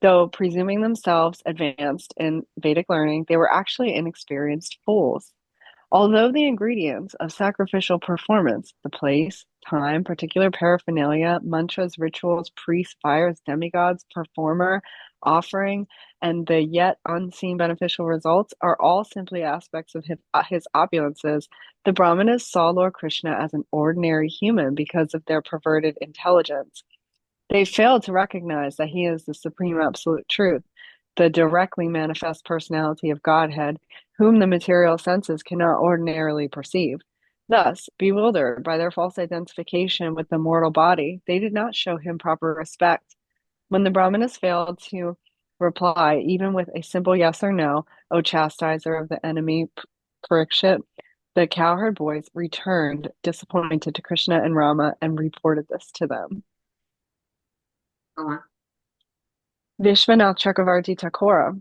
Though presuming themselves advanced in Vedic learning, they were actually inexperienced fools. Although the ingredients of sacrificial performance, the place, time, particular paraphernalia, mantras, rituals, priests, fires, demigods, performer, offering, and the yet unseen beneficial results are all simply aspects of his opulences, the Brahmanas saw Lord Krishna as an ordinary human because of their perverted intelligence. They failed to recognize that he is the supreme absolute truth, the directly manifest personality of Godhead, whom the material senses cannot ordinarily perceive. Thus, bewildered by their false identification with the mortal body, they did not show him proper respect. When the Brahmanas failed to reply, even with a simple yes or no, O chastiser of the enemy Parikshit, the cowherd boys returned disappointed to Krishna and Rama and reported this to them. Vishwanath Chakravarti Thakura.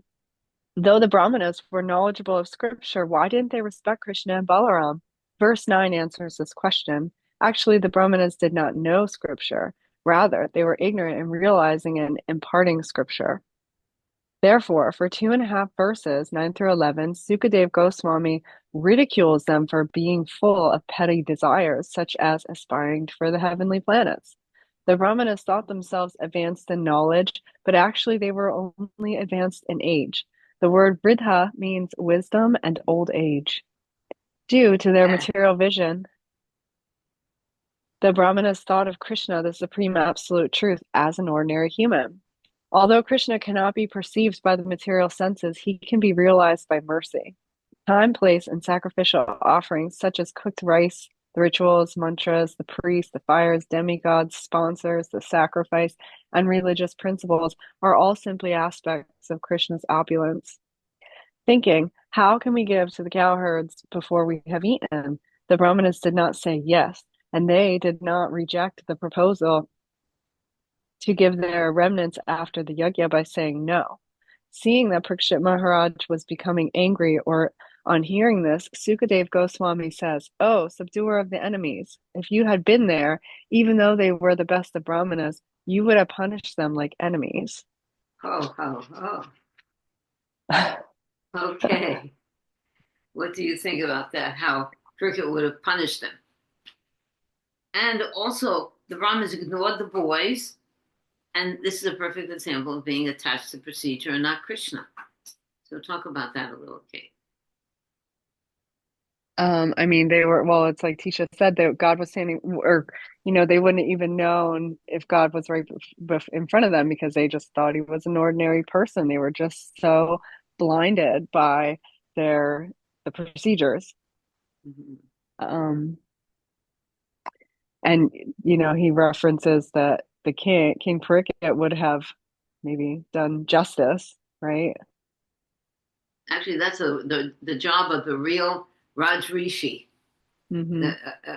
Though the Brahmanas were knowledgeable of scripture, why didn't they respect Krishna and Balaram? Verse 9 answers this question. Actually, the Brahmanas did not know scripture. Rather, they were ignorant in realizing and imparting scripture. Therefore, for 2.5 verses, 9 through 11, Sukadev Goswami ridicules them for being full of petty desires, such as aspiring for the heavenly planets. The Brahmanas thought themselves advanced in knowledge, but actually they were only advanced in age. The word vridha means wisdom and old age. Due to their material vision, the Brahmanas thought of Krishna, the supreme absolute truth, as an ordinary human. Although Krishna cannot be perceived by the material senses, he can be realized by mercy. Time, place, and sacrificial offerings, such as cooked rice, the rituals, mantras, the priests, the fires, demigods, sponsors, the sacrifice, and religious principles are all simply aspects of Krishna's opulence. Thinking, how can we give to the cowherds before we have eaten? The Brahmanas did not say yes, and they did not reject the proposal to give their remnants after the yajna by saying no. Seeing that Parikshit Maharaj was becoming angry, or on hearing this, Sukadev Goswami says, "Oh, subduer of the enemies, if you had been there, even though they were the best of Brahmanas, you would have punished them like enemies." Oh. Okay. What do you think about that? How Cricket would have punished them? And also, the Brahmins ignored the boys, and this is a perfect example of being attached to procedure and not Krishna. So talk about that a little, Kate. I mean, they were, well, it's like Tisha said, that God was standing, or, they wouldn't even known if God was right in front of them because they just thought he was an ordinary person. They were just so blinded by the procedures. Mm-hmm. And, he references that the King Parikshit would have maybe done justice, right? Actually, that's the job of the real Rajrishi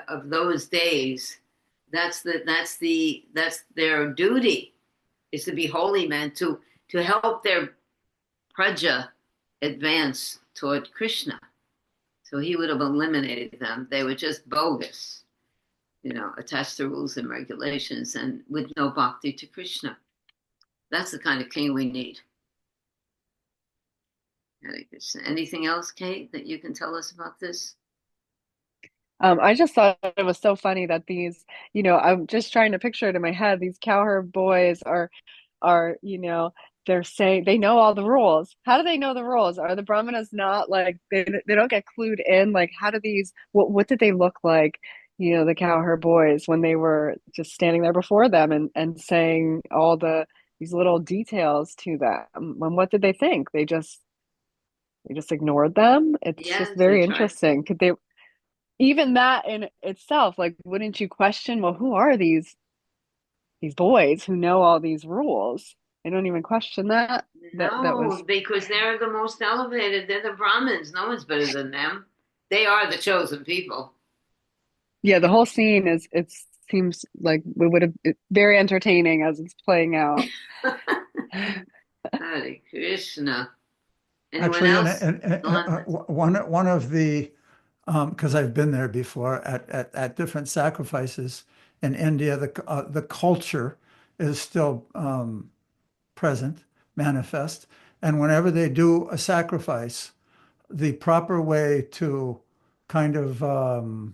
of those days. That's their duty, is to be holy men, to help their praja advance toward Krishna. So he would have eliminated them. They were just bogus, attached to rules and regulations and with no bhakti to Krishna. That's the kind of king we need. Anything else, Kate, that you can tell us about this? I just thought it was so funny that these, I'm just trying to picture it in my head. These cowherd boys are, they're saying they know all the rules. How do they know the rules? Are the Brahmanas not like, they don't get clued in? Like, how do these, what did they look like, the cowherd boys, when they were just standing there before them and saying all these little details to them? And what did they think? They just ignored them. It's just very interesting. Could they, even that in itself, like, wouldn't you question, well, who are these boys who know all these rules? They don't even question that. No, because they're the most elevated. They're the Brahmins. No one's better than them. They are the chosen people. Yeah, the whole scene it seems like it's very entertaining as it's playing out. Hare Krishna. Actually, one of the, because I've been there before at different sacrifices in India, the culture is still present, manifest, and whenever they do a sacrifice, the proper way to kind of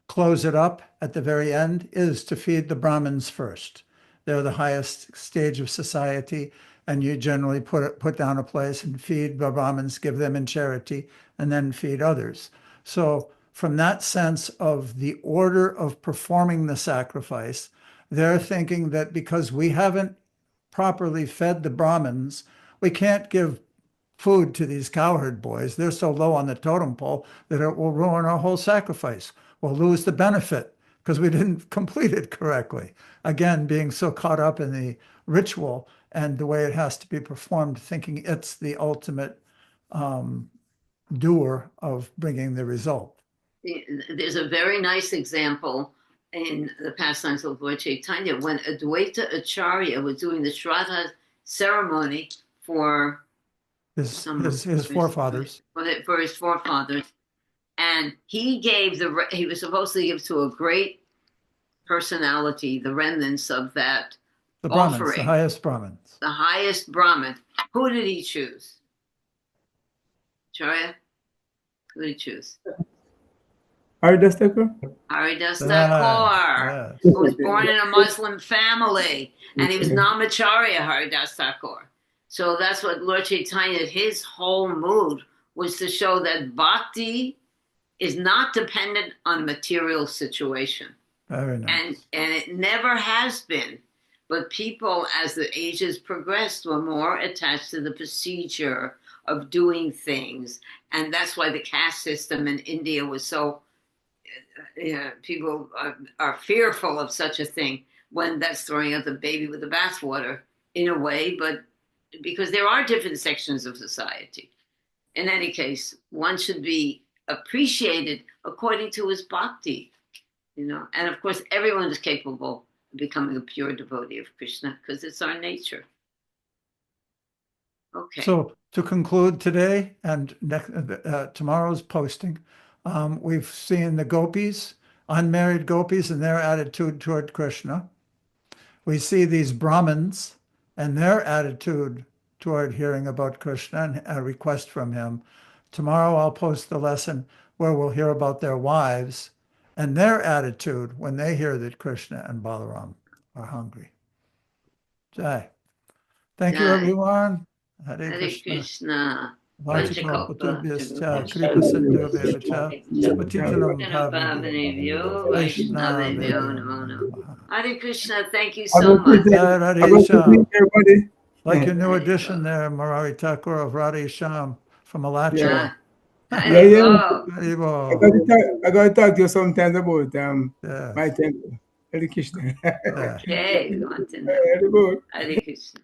close it up at the very end is to feed the Brahmins first. They're the highest stage of society, and you generally put down a place and feed the Brahmins, give them in charity, and then feed others. So from that sense of the order of performing the sacrifice, they're thinking that because we haven't properly fed the Brahmins, we can't give food to these cowherd boys. They're so low on the totem pole that it will ruin our whole sacrifice. We'll lose the benefit because we didn't complete it correctly. Again, being so caught up in the ritual and the way it has to be performed, thinking it's the ultimate doer of bringing the result. There's a very nice example in the pastimes of Lord Chaitanya when Advaita Acharya was doing the Shraddha ceremony for his forefathers. For his forefathers. And he was supposed to give to a great personality the remnants of that the Brahmins, offering. The highest Brahmins. The highest Brahmin. Who did he choose? Acharya? Who did he choose? Haridas Thakur? Haridas Yes, Thakur, yes. who was born in a Muslim family, and he was Namacharya Haridas Thakur. So that's what Lord Chaitanya, his whole mood was to show that bhakti is not dependent on material situation. Very nice. And it never has been. But people, as the ages progressed, were more attached to the procedure of doing things. And that's why the caste system in India was so, people are fearful of such a thing when that's throwing out the baby with the bathwater in a way, but because there are different sections of society. In any case, one should be appreciated according to his bhakti, and of course everyone is capable of becoming a pure devotee of Krishna because it's our nature. Okay. So to conclude today and tomorrow's posting, we've seen the gopis, unmarried gopis, and their attitude toward Krishna. We see these Brahmins and their attitude toward hearing about Krishna and a request from him. Tomorrow I'll post the lesson where we'll hear about their wives and their attitude when they hear that Krishna and Balaram are hungry. Jai. Thank you, Jai. everyone. Hare Hare Krishna. Krishna. Vanchakalpatubhyascha kripasindhubheva patitanam Vaishnavebhyo Vaishnavebhyo namo namo. namaha. Hare Krishna, thank you so much. Jai Radhe About Shyam. everybody. Like your new addition there, Murari Thakur of Radhe Shyam from Alachua. Yeah. Hare Yeah. Bo. Haribo. I got to talk to you sometimes about Yeah. my temple. Hare Krishna. Yeah. Okay, we want to know. Very good. Hare Krishna.